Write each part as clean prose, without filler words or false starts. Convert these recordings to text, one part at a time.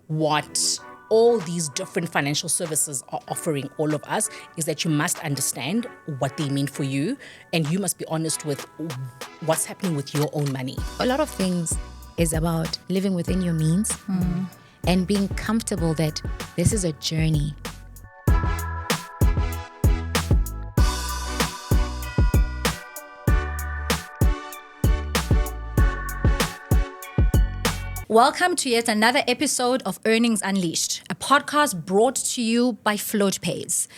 what all these different financial services are offering all of us is that you must understand what they mean for you, and you must be honest with what's happening with your own money. A lot of things is about living within your means and being comfortable that this is a journey. Welcome to yet another episode of Earnings Unleashed, a podcast brought to you by FloatPays.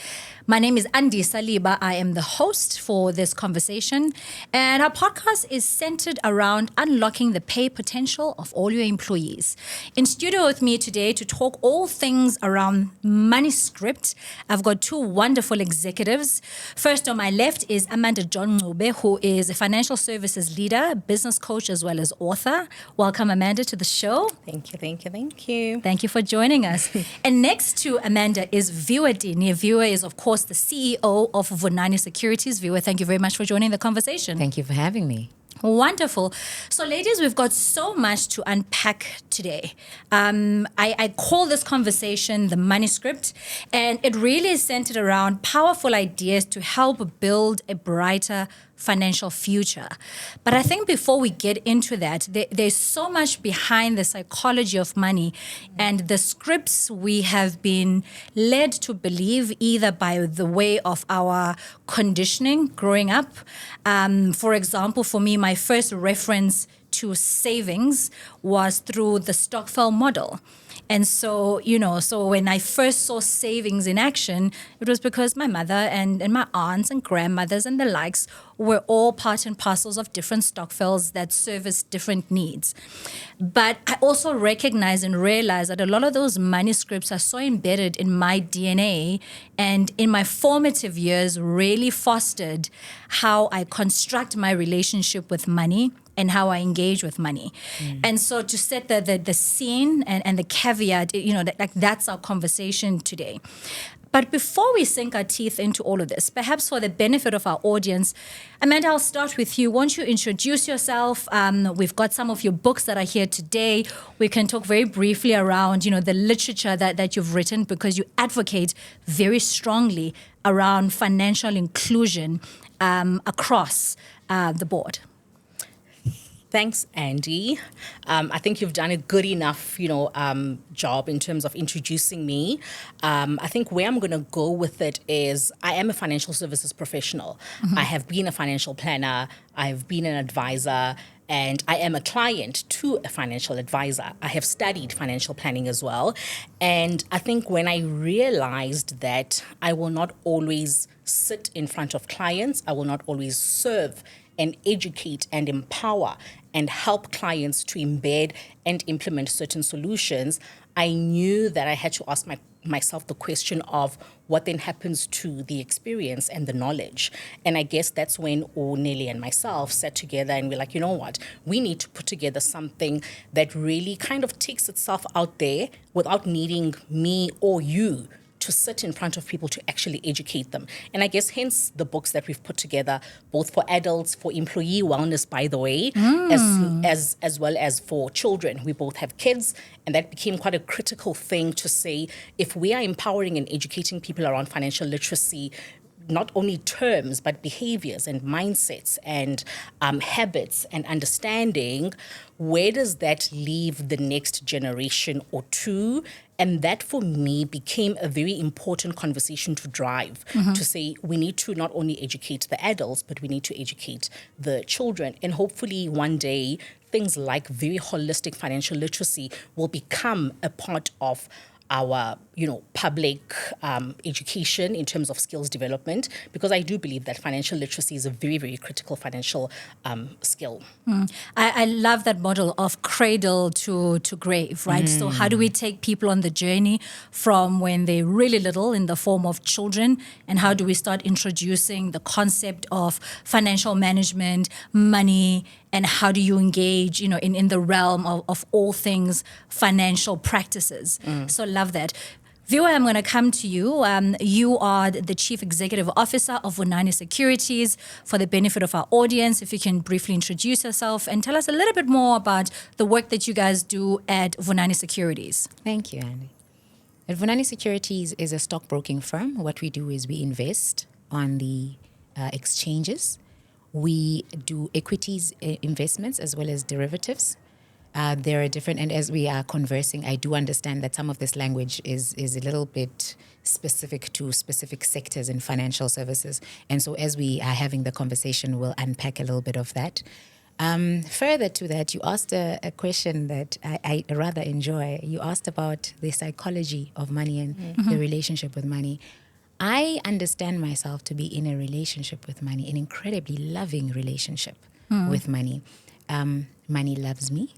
My name is Andisa Liba. I am the host for this conversation, and our podcast is centered around unlocking the pay potential of all your employees. In studio with me today to talk all things around money script, I've got two wonderful executives. First on my left is Amanda John-Ncube, who is a financial services leader, business coach, as well as author. Welcome, Amanda, to the show. Thank you. Thank you for joining us. And next to Amanda is Viwe Tini. Viwe is, of course, the CEO of Vunani Securities. Viwe, thank you very much for joining the conversation. Thank you for having me. Wonderful. So, ladies, we've got so much to unpack today. I call this conversation the money script, and it really is centered around powerful ideas to help build a brighter financial future. But I think before we get into that, there's so much behind the psychology of money and the scripts we have been led to believe, either by the way of our conditioning growing up. For example, for me, my first reference to savings was through the Stokvel model. And so, so when I first saw savings in action, it was because my mother and my aunts and grandmothers and the likes were all part and parcels of different Stokvels that service different needs. But I also recognize and realize that a lot of those money scripts are so embedded in my DNA, and in my formative years really fostered how I construct my relationship with money and how I engage with money. And so to set the scene and the caveat, that's our conversation today. But before we sink our teeth into all of this, perhaps for the benefit of our audience, Amanda, I'll start with you. Won't you introduce yourself? We've got some of your books that are here today. We can talk very briefly around, the literature that you've written, because you advocate very strongly around financial inclusion across the board. Thanks, Andy. I think you've done a good enough, job in terms of introducing me. I think where I'm going to go with it is I am a financial services professional. I have been a financial planner. I've been an advisor. And I am a client to a financial advisor. I have studied financial planning as well. And I think when I realized that I will not always sit in front of clients, I will not always serve and educate and empower and help clients to embed and implement certain solutions, I knew that I had to ask myself the question of what then happens to the experience and the knowledge. And I guess that's when Nelly and myself sat together and we're like, you know what, we need to put together something that really kind of takes itself out there without needing me or you to sit in front of people to actually educate them. And I guess hence the books that we've put together, both for adults, for employee wellness, by the way, as well as for children. We both have kids, and that became quite a critical thing to say, if we are empowering and educating people around financial literacy, not only terms, but behaviors and mindsets and habits and understanding, where does that leave the next generation or two? And that, for me, became a very important conversation to drive, to say we need to not only educate the adults, but we need to educate the children. And hopefully one day, things like very holistic financial literacy will become a part of our, public education in terms of skills development, because I do believe that financial literacy is a very, very critical financial skill. I love that model of cradle to grave, right? So how do we take people on the journey from when they're really little in the form of children, and how do we start introducing the concept of financial management, money, and how do you engage, in the realm of all things financial practices? So love that. Viwe, I'm going to come to you. You are the Chief Executive Officer of Vunani Securities. For the benefit of our audience, if you can briefly introduce yourself and tell us a little bit more about the work that you guys do at Vunani Securities. Thank you, Andy. At Vunani Securities is a stockbroking firm. What we do is we invest on the exchanges. We do equities investments as well as derivatives. There are different, and as we are conversing, I do understand that some of this language is a little bit specific to specific sectors in financial services. And so as we are having the conversation, we'll unpack a little bit of that. Further to that, you asked a question that I rather enjoy. You asked about the psychology of money and the relationship with money. I understand myself to be in a relationship with money, an incredibly loving relationship with money. Money loves me.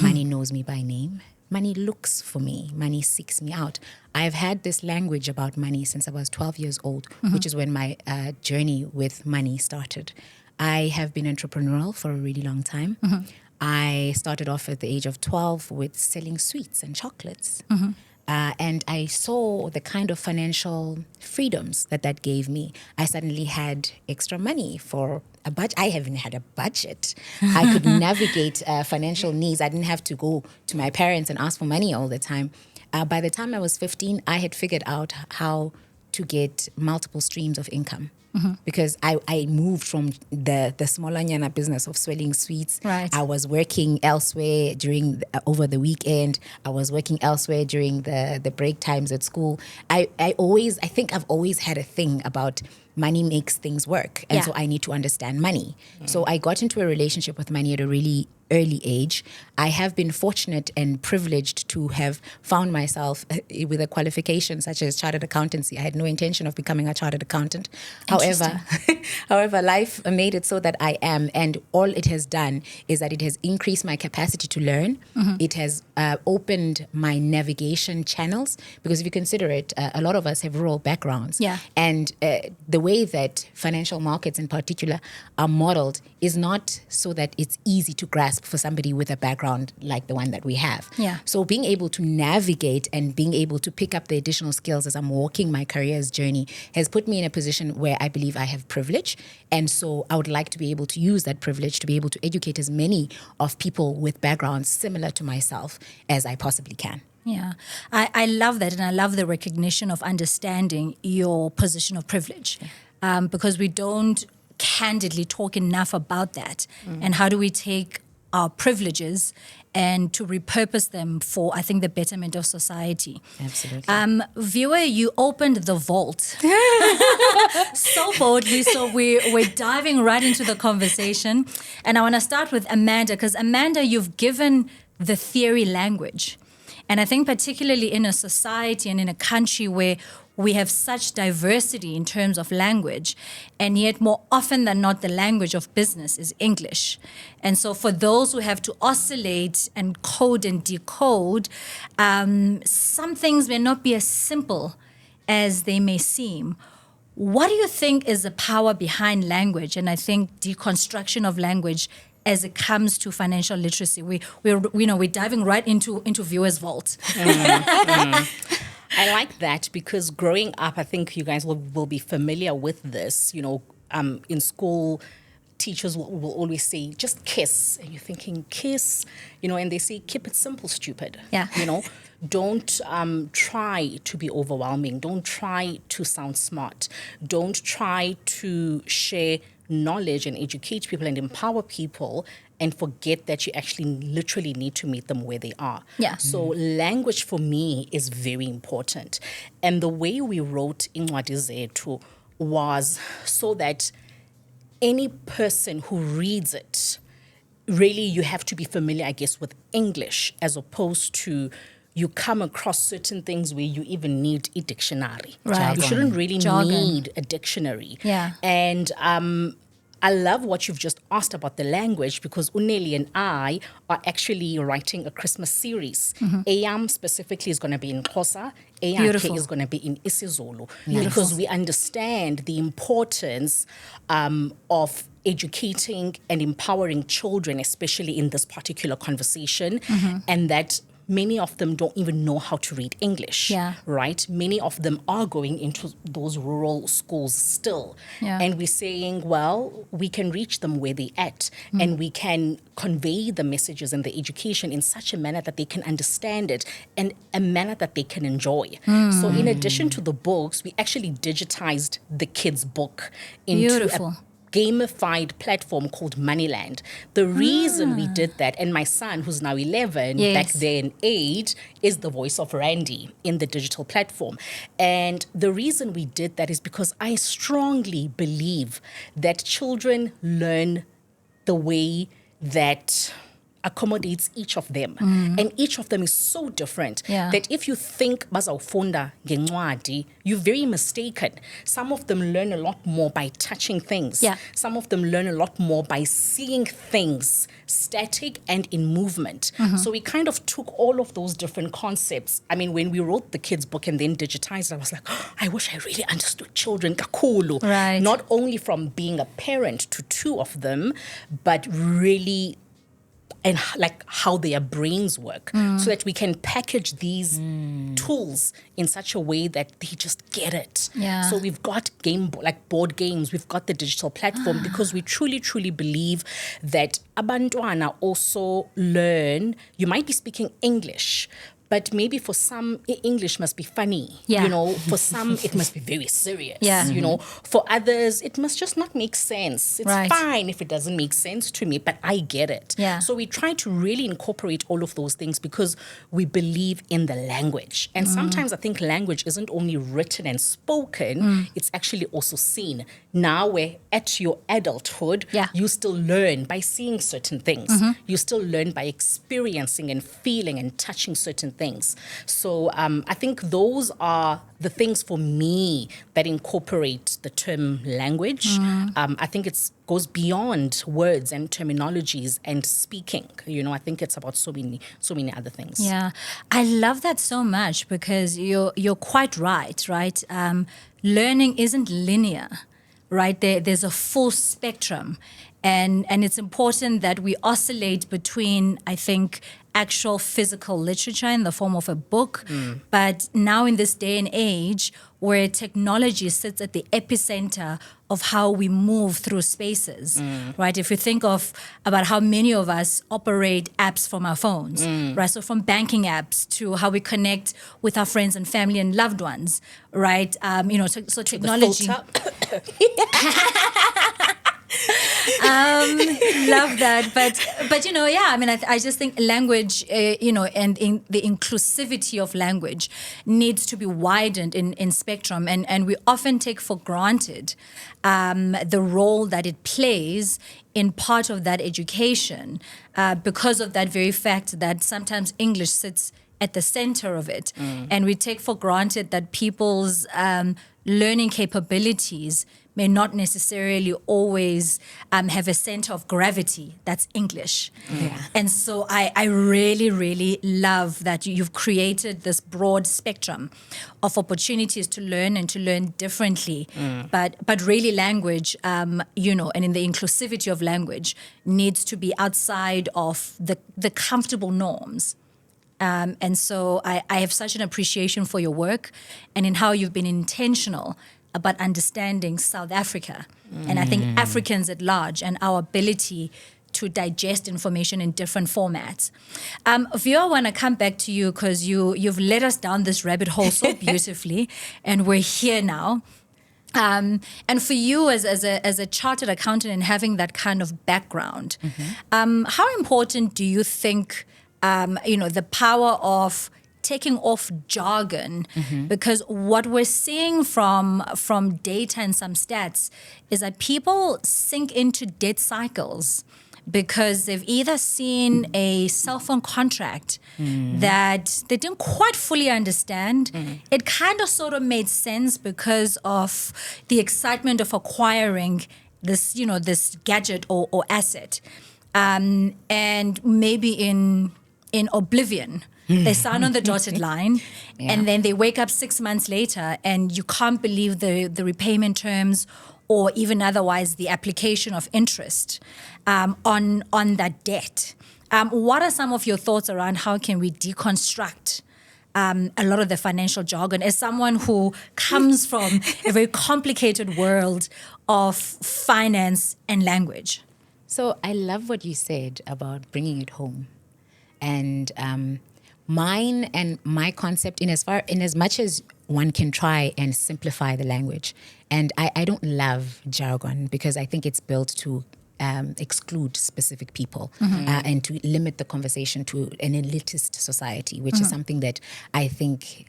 Money knows me by name. Money looks for me. Money seeks me out. I've had this language about money since I was 12 years old, which is when my journey with money started. I have been entrepreneurial for a really long time. I started off at the age of 12 with selling sweets and chocolates. And I saw the kind of financial freedoms that gave me. I suddenly had extra money for a budget. I haven't had a budget. I could navigate financial needs. I didn't have to go to my parents and ask for money all the time. By the time I was 15, I had figured out how to get multiple streams of income. Because I moved from the smaller nyana business of selling sweets. Right. I was working elsewhere over the weekend. I was working elsewhere during the break times at school. I think I've always had a thing about money makes things work. And so I need to understand money. So I got into a relationship with money at a really early age. I have been fortunate and privileged to have found myself with a qualification such as chartered accountancy. I had no intention of becoming a chartered accountant. However, life made it so that I am, and all it has done is that it has increased my capacity to learn. It has opened my navigation channels, because if you consider it, a lot of us have rural backgrounds. Yeah. And the way that financial markets in particular are modeled is not so that it's easy to grasp for somebody with a background like the one that we have. Yeah. So being able to navigate and being able to pick up the additional skills as I'm walking my career's journey has put me in a position where I believe I have privilege. And so I would like to be able to use that privilege to be able to educate as many of people with backgrounds similar to myself as I possibly can. Yeah, I love that, and I love the recognition of understanding your position of privilege, because we don't candidly talk enough about that. And how do we take our privileges and to repurpose them for, I think, the betterment of society. Absolutely. Viwe, you opened the vault so boldly, so we're diving right into the conversation. And I want to start with Amanda, because Amanda, you've given the theory language. And I think particularly in a society and in a country where we have such diversity in terms of language, and yet more often than not, the language of business is English. And so for those who have to oscillate and code and decode, some things may not be as simple as they may seem. What do you think is the power behind language? And I think deconstruction of language as it comes to financial literacy. We're diving right into Viwe's vault. I like that, because growing up, I think you guys will be familiar with this. In school, teachers will always say, just kiss. And you're thinking, kiss, and they say, keep it simple, stupid. Yeah. Don't try to be overwhelming. Don't try to sound smart. Don't try to share knowledge and educate people and empower people and forget that you actually literally need to meet them where they are. Yeah. So language for me is very important. And the way we wrote Incwadi Zethu was so that any person who reads it, really you have to be familiar, I guess, with English, as opposed to you come across certain things where you even need a dictionary. Right. You shouldn't really Jargon. need a dictionary. Yeah. And I love what you've just asked about the language, because Uneli and I are actually writing a Christmas series. Ayam specifically is going to be in Xhosa. Beautiful. Ayam is going to be in isiZulu, because we understand the importance of educating and empowering children, especially in this particular conversation, and that many of them don't even know how to read English, Yeah. right? Many of them are going into those rural schools still. Yeah. And we're saying, well, we can reach them where they're at and we can convey the messages and the education in such a manner that they can understand it and a manner that they can enjoy. So in addition to the books, we actually digitized the kids' book into Beautiful. a gamified platform called Moneyland. The reason we did that, and my son, who's now 11, Yes. back then 8, is the voice of Randy in the digital platform. And the reason we did that is because I strongly believe that children learn the way that accommodates each of them. And each of them is so different Yeah. that if you think bazawufunda ngencwadi, you're very mistaken. Some of them learn a lot more by touching things. Yeah. Some of them learn a lot more by seeing things static and in movement. So we kind of took all of those different concepts. I mean, when we wrote the kids' book and then digitized, I was like, oh, I wish I really understood children kakhulu. Right. Not only from being a parent to 2 of them, but really and like how their brains work so that we can package these tools in such a way that they just get it. Yeah. So we've got board games, we've got the digital platform because we truly, truly believe that abantwana also learn. You might be speaking English, but maybe for some, English must be funny. Yeah. You know, for some, it must be very serious. Yeah. You know, for others, it must just not make sense. It's Right. fine if it doesn't make sense to me, but I get it. Yeah. So we try to really incorporate all of those things because we believe in the language. And sometimes I think language isn't only written and spoken, it's actually also seen. Now we're at your adulthood, Yeah. you still learn by seeing certain things. You still learn by experiencing and feeling and touching certain things. So I think those are the things for me that incorporate the term language. I think it goes beyond words and terminologies and speaking. You know, I think it's about so many other things. Yeah, I love that so much because you're quite right? Learning isn't linear, right? There's a full spectrum, and it's important that we oscillate between, I think, actual physical literature in the form of a book, but now in this day and age where technology sits at the epicenter of how we move through spaces, right? If you think about how many of us operate apps from our phones, right? So from banking apps to how we connect with our friends and family and loved ones, right? So technology. Love that, but I just think language, and in the inclusivity of language needs to be widened in spectrum, and we often take for granted the role that it plays in part of that education because of that very fact that sometimes English sits at the center of it, and we take for granted that people's learning capabilities may not necessarily always have a center of gravity that's English. Yeah. And so I really, really love that you've created this broad spectrum of opportunities to learn and to learn differently. But really language, and in the inclusivity of language needs to be outside of the comfortable norms. And so I have such an appreciation for your work and in how you've been intentional about understanding South Africa. And I think Africans at large and our ability to digest information in different formats. Viwe, I want to come back to you because you've led us down this rabbit hole so beautifully, and we're here now. And for you as a chartered accountant and having that kind of background, how important do you think the power of taking off jargon, because what we're seeing from data and some stats is that people sink into debt cycles because they've either seen a cell phone contract that they didn't quite fully understand. It kind of sort of made sense because of the excitement of acquiring this, this gadget or asset. And maybe in oblivion, they sign on the dotted line, and then they wake up 6 months later, and you can't believe the repayment terms, or even otherwise the application of interest on that debt. What are some of your thoughts around how can we deconstruct a lot of the financial jargon as someone who comes from a very complicated world of finance and language? So I love what you said about bringing it home. And mine and my concept, in as much as one can try and simplify the language. And I don't love jargon because I think it's built to exclude specific people and to limit the conversation to an elitist society, which is something that I think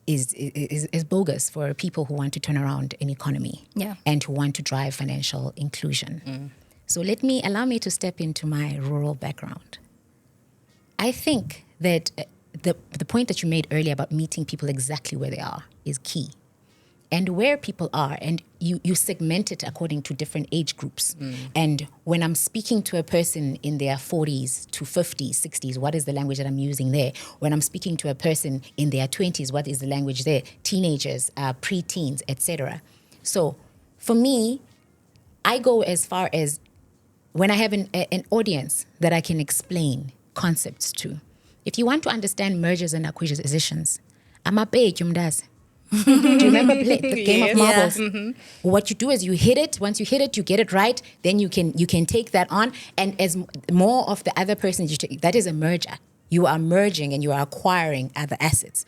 is bogus for people who want to turn around an economy and who want to drive financial inclusion. So allow me to step into my rural background. I think that the point that you made earlier about meeting people exactly where they are is key. And where people are, and you segment it according to different age groups. And when I'm speaking to a person in their 40s to 50s, 60s, what is the language that I'm using there? When I'm speaking to a person in their 20s, what is the language there? Teenagers, pre-teens, etc. So for me, I go as far as when I have an audience that I can explain concepts to. If you want to understand mergers and acquisitions, I'm a page umdas. Do you remember the game of marbles? What you do is you hit it. Once you hit it, you get it right. Then you can take that on. And as more of the other person you take, that is a merger. You are merging and you are acquiring other assets.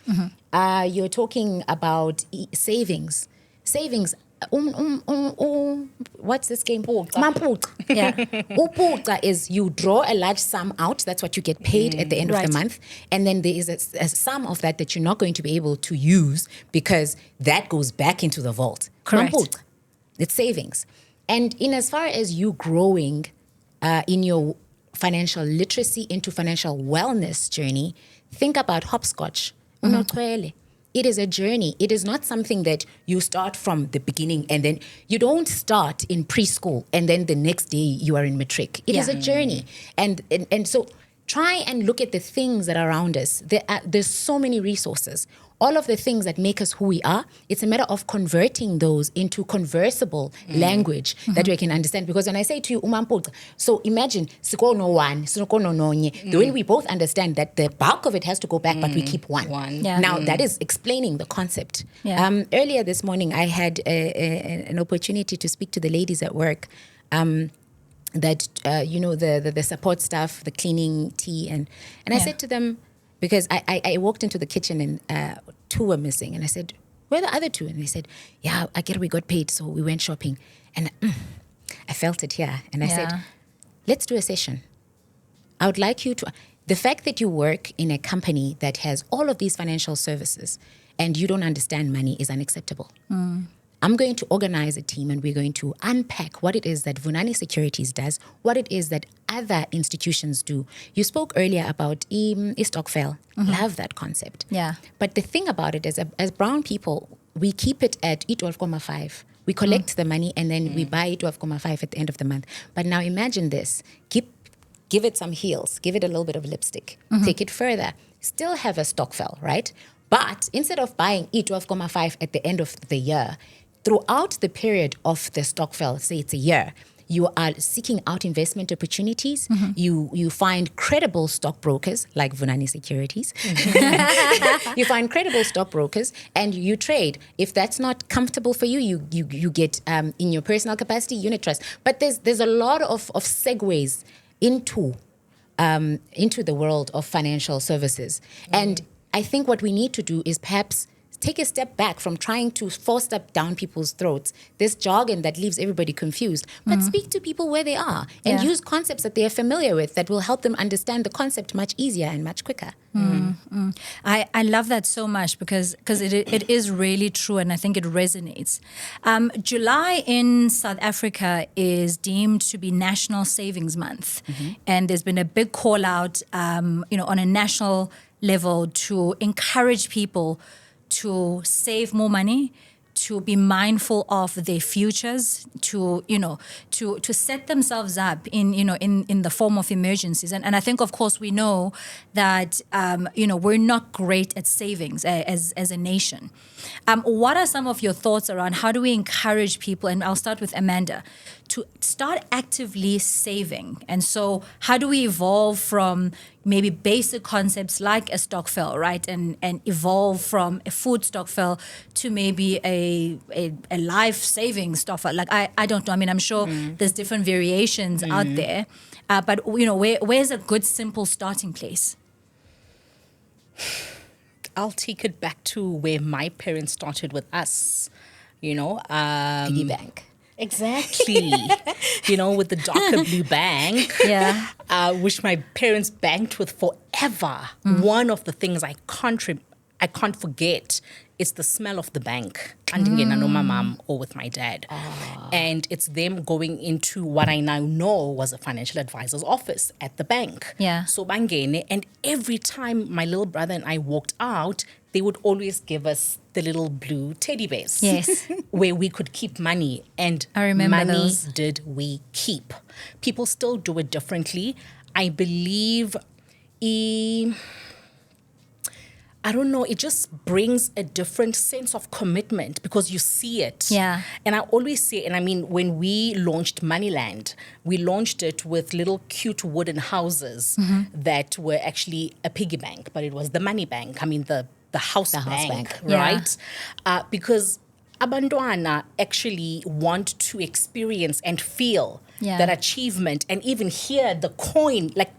You're talking about savings. Savings. What's this game? Yeah. Uputa is you draw a large sum out. That's what you get paid at the end of the month. And then there is a sum of that you're not going to be able to use because that goes back into the vault. Correct. Mamputa. It's savings. And in as far as you growing in your financial literacy into financial wellness journey, think about hopscotch. It is a journey. It is not something that you start from the beginning and then you don't start in preschool and then the next day you are in matric. It is a journey. And so try and look at the things that are around us. There's so many resources. All of the things that make us who we are, it's a matter of converting those into conversable language that we can understand. Because when I say to you, umampota, so imagine, the way we both understand that the bulk of it has to go back, but we keep one. Yeah. Now, that is explaining the concept. Earlier this morning, I had an opportunity to speak to the ladies at work that, the support staff, the cleaning, tea. And I said to them, because I walked into the kitchen and two were missing. And I said, where are the other two? And they said, I get we got paid, so we went shopping. And I felt it here. And I said, let's do a session. I would like you to... The fact that you work in a company that has all of these financial services and you don't understand money is unacceptable. I'm going to organize a team and we're going to unpack what it is that Vunani Securities does, what it is that other institutions do. You spoke earlier about Istokvel. Love that concept. Yeah. But the thing about it is, as brown people, we keep it at 12.5. We collect the money and then we buy 12.5 at the end of the month. But now imagine this. Give it some heels. Give it a little bit of lipstick. Take it further. Still have a Stokvel, right? But instead of buying 12.5 at the end of the year, throughout the period of the Stokvel, say it's a year, you are seeking out investment opportunities. You find credible stockbrokers like Vunani Securities. You find credible stockbrokers and you trade. If that's not comfortable for you, you get in your personal capacity, unit trust. But there's a lot of segues into the world of financial services. And I think what we need to do is perhaps take a step back from trying to force that down people's throats, this jargon that leaves everybody confused, but speak to people where they are and use concepts that they are familiar with that will help them understand the concept much easier and much quicker. I love that so much because it is really true and I think it resonates. July in South Africa is deemed to be National Savings Month. And there's been a big call out on a national level to encourage people to save more money, to be mindful of their futures, to set themselves up in the form of emergencies. And I think, of course, we know that we're not great at savings as a nation. What are some of your thoughts around how do we encourage people? And I'll start with Amanda to start actively saving. And so how do we evolve from maybe basic concepts like a stokvel, right? And evolve from a food stokvel to maybe a life-saving stokvel. Like, I don't know. I mean, I'm sure there's different variations out there. But, you know, where's a good, simple starting place? I'll take it back to where my parents started with us, you know. Piggy bank. Exactly. You know, with the darker blue bank, which my parents banked with forever. One of the things I can't forget is the smell of the bank. Andingena no my mom or with my dad. And it's them going into what I now know was a financial advisor's office at the bank. Yeah. So bangene, and every time my little brother and I walked out, they would always give us the little blue teddy bears. Yes. Where we could keep money. And I remember money those. did we keep. People still do it differently. I believe I don't know, it just brings a different sense of commitment because you see it. Yeah. And I always say, and I mean, when we launched Moneyland, we launched it with little cute wooden houses that were actually a piggy bank, but it was the money bank. I mean, the house bank, right? Because abantwana actually want to experience and feel that achievement and even hear the coin, like,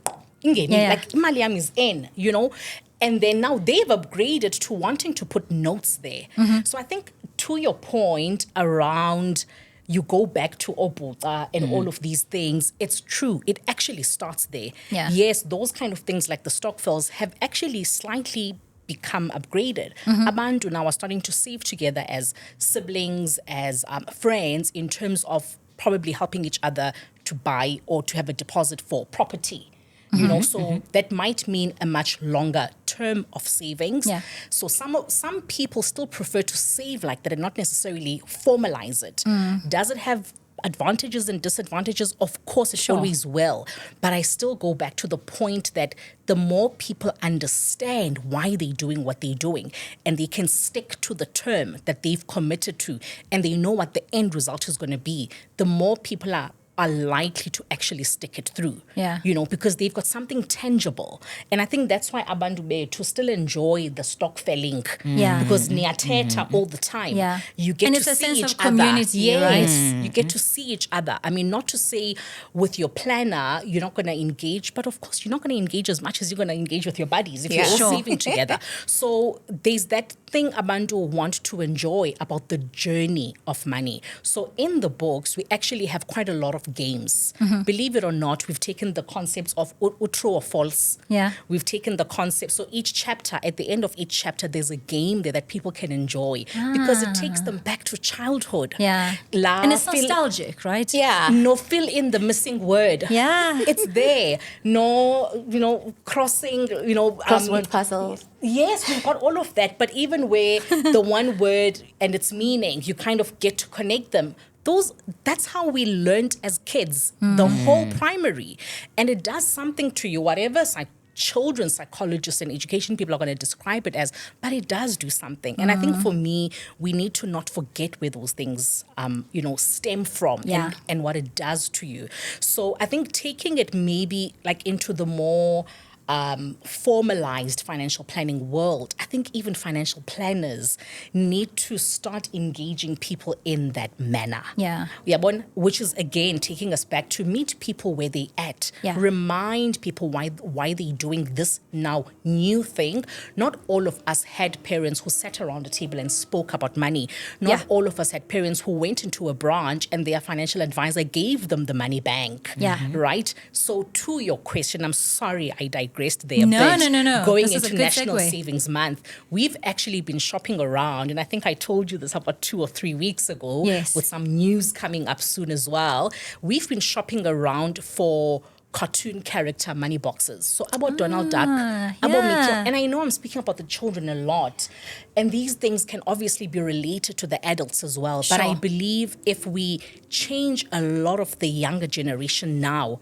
like imali yami is in, you know? And then now they've upgraded to wanting to put notes there. So I think to your point around you go back to Obuta and all of these things, it's true. It actually starts there. Yeah. Yes, those kind of things like the stokvels have actually slightly become upgraded. Abantu now are starting to save together as siblings, as friends in terms of probably helping each other to buy or to have a deposit for property. You know, so that might mean a much longer term of savings. Yeah. So some people still prefer to save like that and not necessarily formalize it. Does it have advantages and disadvantages? Of course, it always will. But I still go back to the point that the more people understand why they're doing what they're doing and they can stick to the term that they've committed to and they know what the end result is going to be, the more people are likely to actually stick it through, you know, because they've got something tangible. And I think that's why Abandube to still enjoy the stock felling, because niateta all the time. You get and to it's a see sense each of community, other. right? Yes, you get to see each other. I mean, not to say with your planner, you're not going to engage, but of course, you're not going to engage as much as you're going to engage with your buddies if you're all saving together. So there's that thing Abantu want to enjoy about the journey of money. So in the books, we actually have quite a lot of games. Believe it or not, we've taken the concepts of true or false. We've taken the concept. So each chapter, at the end of each chapter, there's a game there that people can enjoy because it takes them back to childhood. And it's nostalgic, right? No, fill in the missing word. It's there. No, you know, crossing, you know. Crossword puzzles. Yes, we've got all of that. But even where the one word and its meaning, you kind of get to connect them. That's how we learned as kids, the whole primary. And it does something to you, whatever children's psychologists and education people are going to describe it as, but it does do something. And I think for me, we need to not forget where those things, you know, stem from and what it does to you. So I think taking it maybe like into the more formalized financial planning world, I think even financial planners need to start engaging people in that manner. Which is again taking us back to meet people where they at. Remind people why they're doing this now new thing. Not all of us had parents who sat around a table and spoke about money. Not all of us had parents who went into a branch and their financial advisor gave them the money bank. Right? So to your question, I'm sorry I digressed there a bit. No. Going this into National Savings Month, we've actually been shopping around, and I think I told you this about 2 or 3 weeks ago, with some news coming up soon as well. We've been shopping around for cartoon character money boxes. So about Donald Duck, about Mickey. And I know I'm speaking about the children a lot. And these things can obviously be related to the adults as well. But I believe if we change a lot of the younger generation now,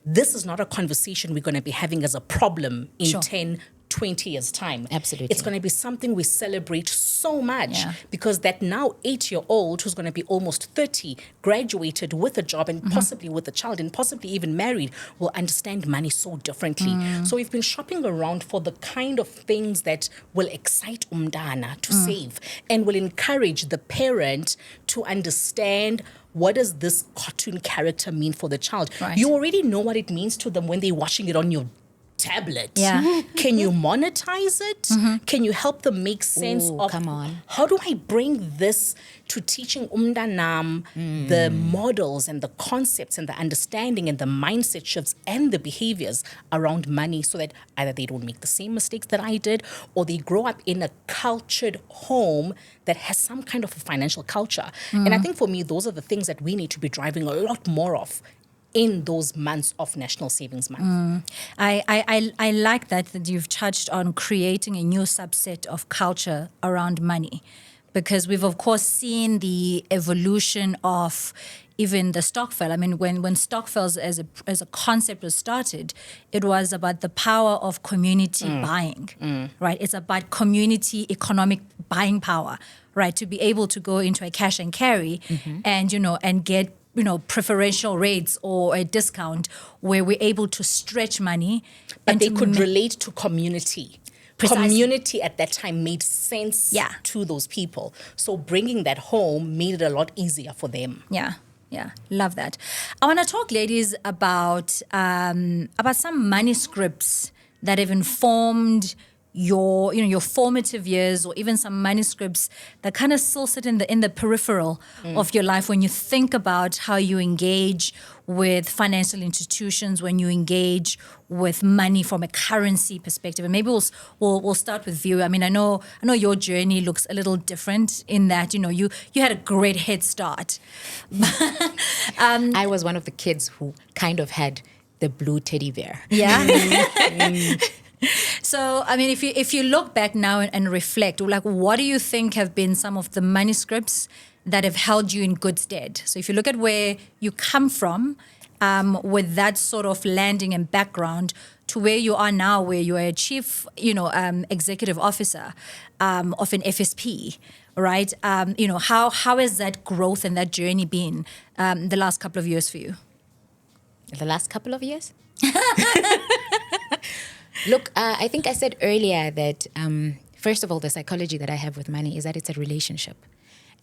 this is not a conversation we're going to be having as a problem in 10, 20 years' time. Absolutely. It's going to be something we celebrate so much Yeah. because that now 8-year-old who's going to be almost 30, graduated with a job and possibly with a child and possibly even married, will understand money so differently. So we've been shopping around for the kind of things that will excite umdana to save and will encourage the parent to understand what does this cartoon character mean for the child. Right. You already know what it means to them when they're watching it on your tablet. Yeah. Can you monetize it? Can you help them make sense Ooh, of come on. how do I bring this to teaching umdanam the models and the concepts and the understanding and the mindset shifts and the behaviors around money so that either they don't make the same mistakes that I did or they grow up in a cultured home that has some kind of a financial culture. And I think for me, those are the things that we need to be driving a lot more of in those months of National Savings Month. I like that you've touched on creating a new subset of culture around money, because we've of course seen the evolution of even the stokvel. I mean, when stokvels as a concept was started, it was about the power of community buying, right? It's about community economic buying power, right? To be able to go into a cash and carry and, and get preferential rates or a discount where we're able to stretch money. But and they to could relate to community. Precisely. Community at that time made sense to those people. So bringing that home made it a lot easier for them. Yeah, love that. I want to talk, ladies, about some manuscripts that have informed your formative years, or even some manuscripts that kind of still sit in the peripheral of your life when you think about how you engage with financial institutions, when you engage with money from a currency perspective. And maybe we'll start with Viwe. I mean, I know your journey looks a little different in that you had a great head start. I was one of the kids who kind of had the blue teddy bear. Yeah. So, I mean, if you look back now and reflect, like, what do you think have been some of the manuscripts that have held you in good stead? So if you look at where you come from with that sort of landing and background to where you are now, where you are a chief, executive officer of an FSP, right? How has that growth and that journey been the last couple of years for you? The last couple of years? Look, I think I said earlier that, first of all, the psychology that I have with money is that it's a relationship.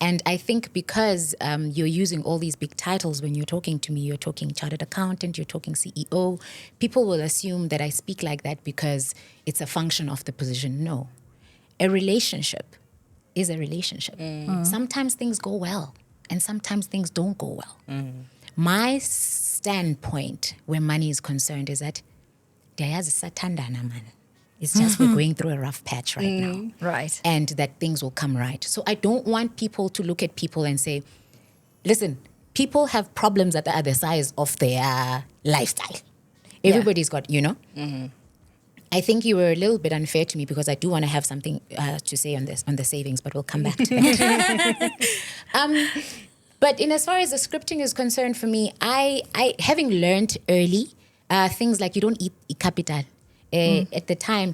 And I think because you're using all these big titles when you're talking to me, you're talking chartered accountant, you're talking CEO, people will assume that I speak like that because it's a function of the position. No. A relationship is a relationship. Sometimes things go well and sometimes things don't go well. My standpoint where money is concerned is that it's just we're going through a rough patch right now. Right. And that things will come right. So I don't want people to look at people and say, listen, people have problems that are the size of their lifestyle. Everybody's got, I think you were a little bit unfair to me because I do want to have something to say on the savings, but we'll come back to that. But in as far as the scripting is concerned for me, I having learned early, things like you don't eat capital. At the time,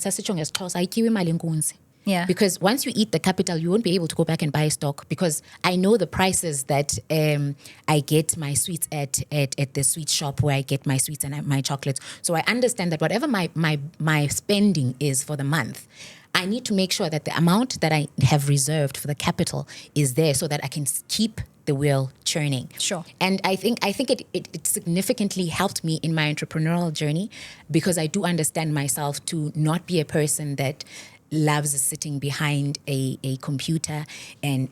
Yeah. Because once you eat the capital, you won't be able to go back and buy stock because I know the prices that I get my sweets at the sweet shop where I get my sweets and my chocolates. So I understand that whatever my spending is for the month, I need to make sure that the amount that I have reserved for the capital is there so that I can keep the wheel churning. Sure. And I think it significantly helped me in my entrepreneurial journey because I do understand myself to not be a person that loves sitting behind a computer and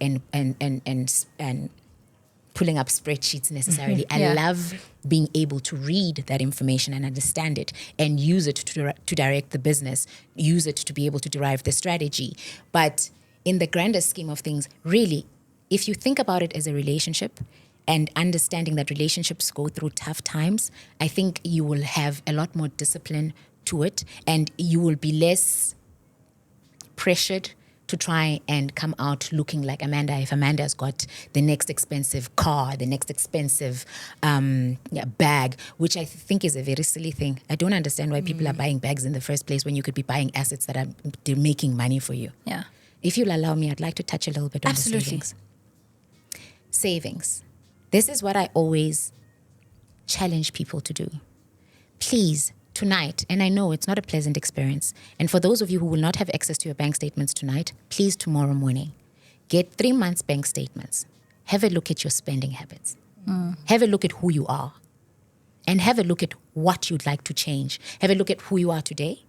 pulling up spreadsheets necessarily. I love being able to read that information and understand it and use it to direct the business, use it to be able to derive the strategy. But in the grander scheme of things, really, if you think about it as a relationship and understanding that relationships go through tough times, I think you will have a lot more discipline to it and you will be less pressured to try and come out looking like Amanda. If Amanda's got the next expensive car, the next expensive bag, which I think is a very silly thing. I don't understand why people are buying bags in the first place when you could be buying assets that are making money for you. Yeah. If you'll allow me, I'd like to touch a little bit on the savings. Savings. This is what I always challenge people to do. Please, tonight, and I know it's not a pleasant experience, and for those of you who will not have access to your bank statements tonight, please tomorrow morning, get 3 months bank statements. Have a look at your spending habits. Have a look at who you are. And have a look at what you'd like to change. Have a look at who you are today,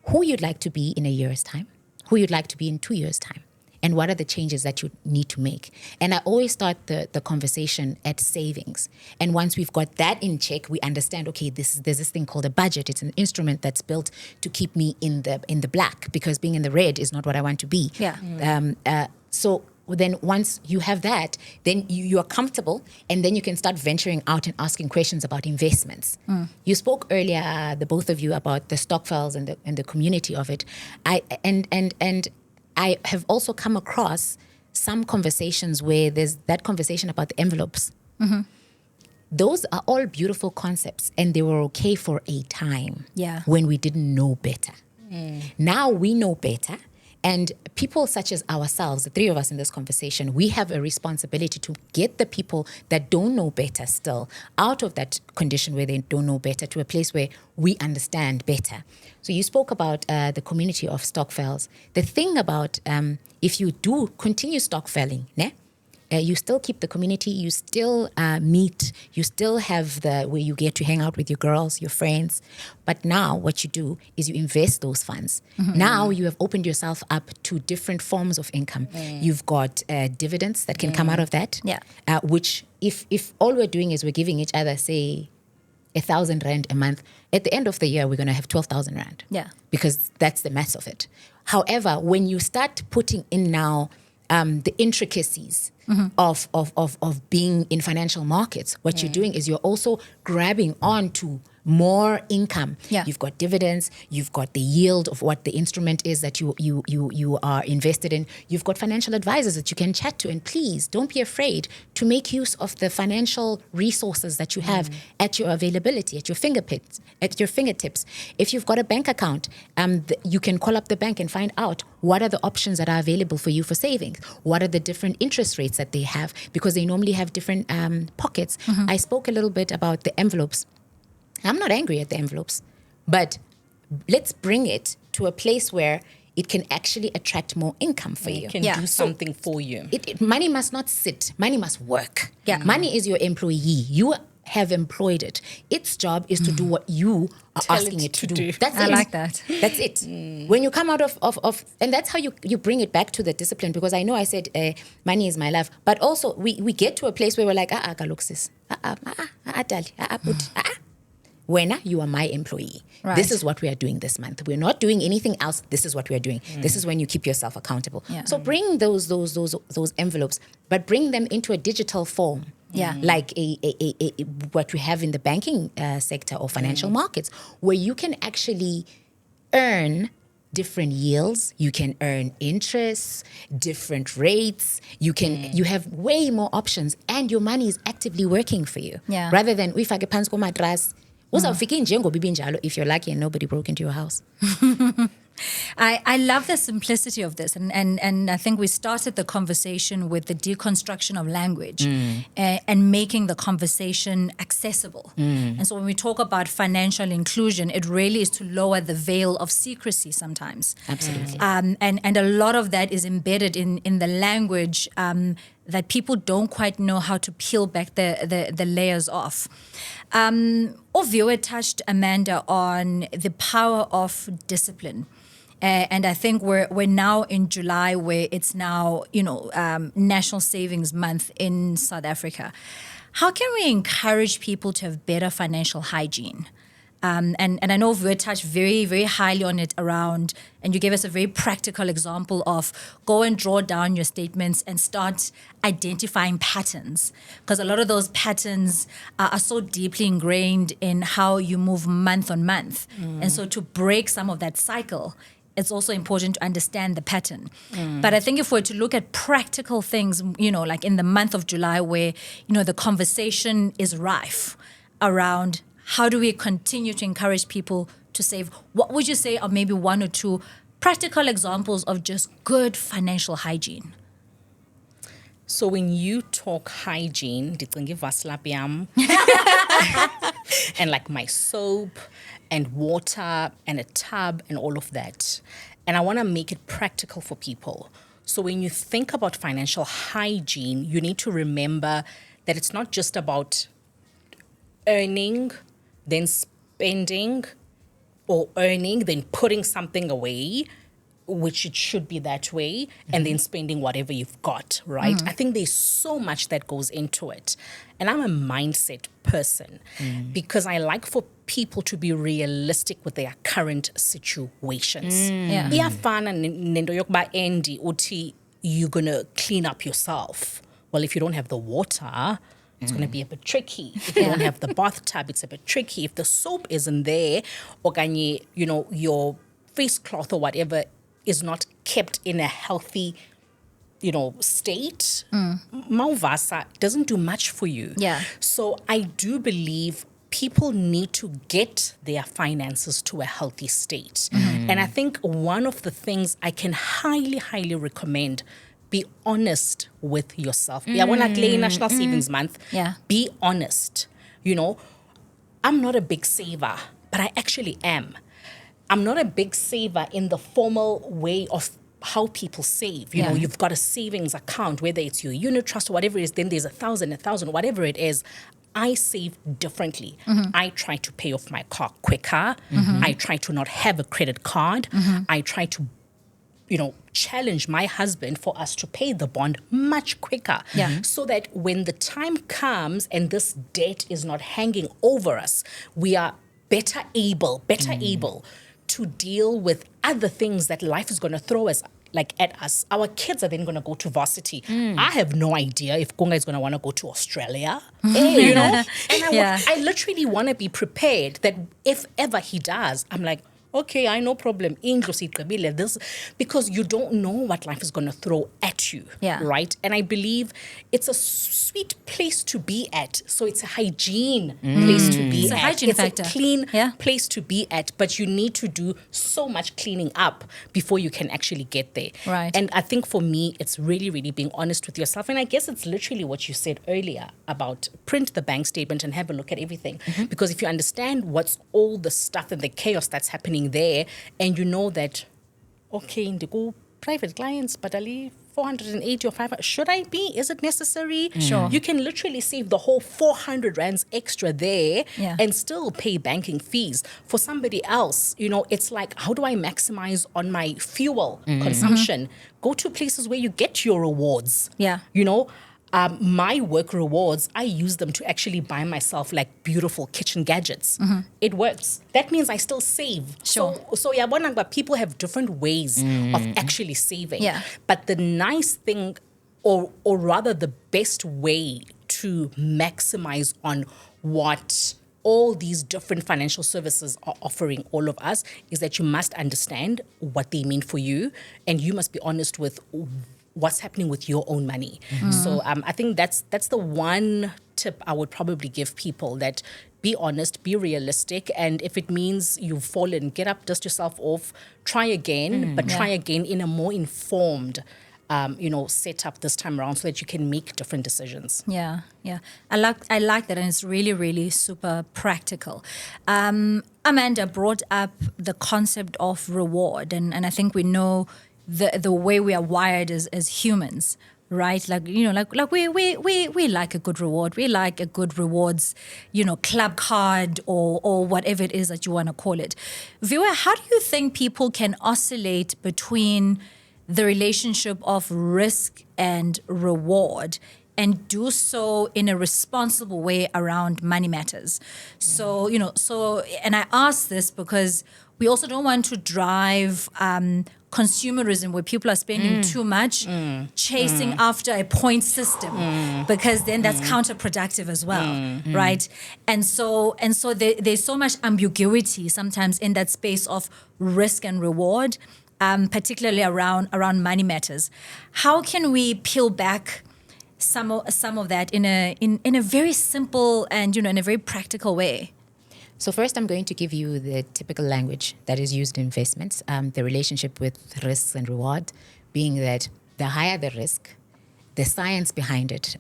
who you'd like to be in a year's time, who you'd like to be in 2 years' time, and what are the changes that you need to make. And I always start the conversation at savings. And once we've got that in check, we understand, okay, there's this thing called a budget. It's an instrument that's built to keep me in the black, because being in the red is not what I want to be. Yeah. So then once you have that, then you are comfortable, and then you can start venturing out and asking questions about investments. You spoke earlier, the both of you, about the stokvels and the community of it. I have also come across some conversations where there's that conversation about the envelopes. Those are all beautiful concepts, and they were okay for a time when we didn't know better. Now we know better. And people such as ourselves, the three of us in this conversation, we have a responsibility to get the people that don't know better still out of that condition where they don't know better to a place where we understand better. So you spoke about the community of stokvels. The thing about if you do continue stokveling, you still keep the community, you still meet, you still have where you get to hang out with your girls, your friends. But now what you do is you invest those funds. Now you have opened yourself up to different forms of income. You've got dividends that can come out of that, which if all we're doing is we're giving each other, say, 1,000 rand a month, at the end of the year, we're going to have 12,000 rand. Because that's the math of it. However, when you start putting in now the intricacies of being in financial markets, what you're doing is you're also grabbing onto more income. You've got dividends, you've got the yield of what the instrument is that you are invested in. You've got financial advisors that you can chat to, and please don't be afraid to make use of the financial resources that you have at your availability, at your fingertips. If you've got a bank account, you can call up the bank and find out what are the options that are available for you for savings. What are the different interest rates that they have, because they normally have different pockets. I spoke a little bit about the envelopes. I'm not angry at the envelopes, but let's bring it to a place where it can actually attract more income for you. It can do something for you. Money must not sit. Money must work. Money is your employee. You have employed it. Its job is to do what you are asking it to do. That's I it. like that. That's it. When you come out of and that's how you bring it back to the discipline, because I know I said money is my life, but also we get to a place where we're like, galuksis. When you are my employee, this is what we are doing this month. We're not doing anything else. This is what we are doing. This is when you keep yourself accountable. So bring those envelopes, but bring them into a digital form. Like what we have in the banking sector or financial markets, where you can actually earn different yields, you can earn interest, different rates, you have way more options, and your money is actively working for you. Rather than uyifake phansi komatrasi. If you're lucky and nobody broke into your house. I love the simplicity of this, and I think we started the conversation with the deconstruction of language and making the conversation accessible. And so when we talk about financial inclusion, it really is to lower the veil of secrecy sometimes. Absolutely. And a lot of that is embedded in the language that people don't quite know how to peel back the layers off. Viwe touched, Amanda, on the power of discipline. And I think we're now in July, where it's now National Savings Month in South Africa. How can we encourage people to have better financial hygiene? And I know Viwe touched very, very highly on it around, and you gave us a very practical example of go and draw down your statements and start identifying patterns, because a lot of those patterns are so deeply ingrained in how you move month on month. And so to break some of that cycle it's also important to understand the pattern. But I think if we're to look at practical things, like in the month of July where, the conversation is rife around how do we continue to encourage people to save, what would you say are maybe one or two practical examples of just good financial hygiene? So when you talk hygiene, ndicinga ivasilap yam, and like my soap and water and a tub and all of that. And I want to make it practical for people. So when you think about financial hygiene, you need to remember that it's not just about earning, then spending, or earning, then putting something away, which it should be that way, and then spending whatever you've got, right? I think there's so much that goes into it. And I'm a mindset person because I like for people to be realistic with their current situations. Yeah. Iyafana nento yokuba Andy uthi you're going to clean up yourself. Well, if you don't have the water, it's going to be a bit tricky. If you don't have the bathtub, it's a bit tricky. If the soap isn't there, or your face cloth or whatever is not kept in a healthy, state, mauvasa doesn't do much for you. Yeah. So I do believe people need to get their finances to a healthy state. And I think one of the things I can highly, highly recommend, be honest with yourself. Yeah, when I play National Savings Month, be honest. I'm not a big saver, but I actually am. I'm not a big saver in the formal way of how people save. You've got a savings account, whether it's your unit trust or whatever it is, then there's 1,000, whatever it is. I save differently. I try to pay off my car quicker. I try to not have a credit card. I try to, challenge my husband for us to pay the bond much quicker. So that when the time comes and this debt is not hanging over us, we are better able to deal with other things that life is going to throw us at us. Our kids are then going to go to varsity. I have no idea if Gunga is going to want to go to Australia, And I literally want to be prepared that if ever he does, I'm like, okay, I no problem. This, because you don't know what life is going to throw at you, right? And I believe it's a sweet place to be at. So it's a hygiene place to be it's at. A hygiene it's factor. A clean place to be at, but you need to do so much cleaning up before you can actually get there. Right. And I think for me, it's really, really being honest with yourself. And I guess it's literally what you said earlier about print the bank statement and have a look at everything. Because if you understand what's all the stuff and the chaos that's happening there, and you know that, okay, in the go private clients, but I leave 480 or 500. Should I be? Is it necessary? Sure. You can literally save the whole 400 rands extra there and still pay banking fees. For somebody else, it's like, how do I maximize on my fuel consumption? Go to places where you get your rewards. Yeah. My work rewards, I use them to actually buy myself beautiful kitchen gadgets. It works. That means I still save. Sure. So but people have different ways of actually saving. Yeah. But the nice thing, or rather the best way to maximize on what all these different financial services are offering all of us is that you must understand what they mean for you, and you must be honest with what's happening with your own money. So I think that's the one tip I would probably give people, that be honest, be realistic, and if it means you've fallen, get up, dust yourself off, try again, but try again in a more informed setup this time around so that you can make different decisions. Yeah. I like that, and it's really, really super practical. Amanda brought up the concept of reward, and I think we know the way we are wired as humans, right? We like a good reward. We like a good rewards, club card or whatever it is that you want to call it. Viwe, how do you think people can oscillate between the relationship of risk and reward and do so in a responsible way around money matters? So, and I ask this because we also don't want to drive consumerism where people are spending too much chasing after a point system, because then that's counterproductive as well, right? And so there's so much ambiguity sometimes in that space of risk and reward particularly around money matters. How can we peel back some of that in a very simple and in a very practical way? So first, I'm going to give you the typical language that is used in investments, the relationship with risks and reward, being that the higher the risk, the science behind it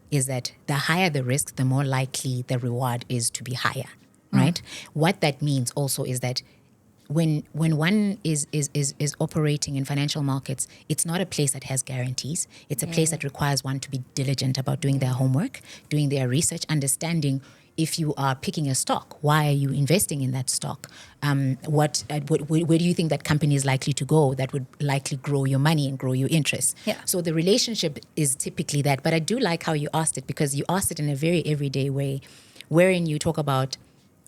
is that the higher the risk, the more likely the reward is to be higher, right? What that means also is that when one is operating in financial markets, it's not a place that has guarantees. It's a place that requires one to be diligent about doing their homework, doing their research, understanding if you are picking a stock, why are you investing in that stock? Where do you think that company is likely to go that would likely grow your money and grow your interest? Yeah. So the relationship is typically that. But I do like how you asked it, because you asked it in a very everyday way, wherein you talk about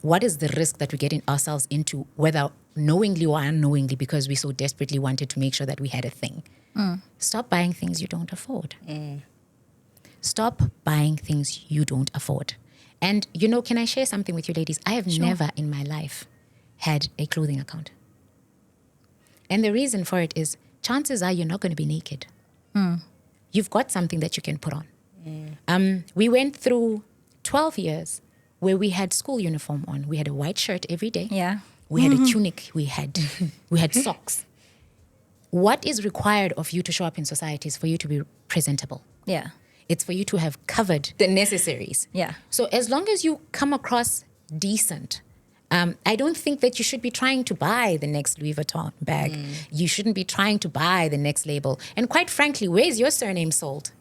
what is the risk that we're getting ourselves into, whether knowingly or unknowingly, because we so desperately wanted to make sure that we had a thing. Stop buying things you don't afford. Stop buying things you don't afford. And, can I share something with you ladies? I have never in my life had a clothing account. And the reason for it is, chances are you're not going to be naked. You've got something that you can put on. We went through 12 years where we had school uniform on. We had a white shirt every day. Yeah. We had a tunic. We had socks. What is required of you to show up in society is for you to be presentable. Yeah. It's for you to have covered the necessaries. Yeah. So as long as you come across decent, I don't think that you should be trying to buy the next Louis Vuitton bag. You shouldn't be trying to buy the next label. And quite frankly, where's your surname sold?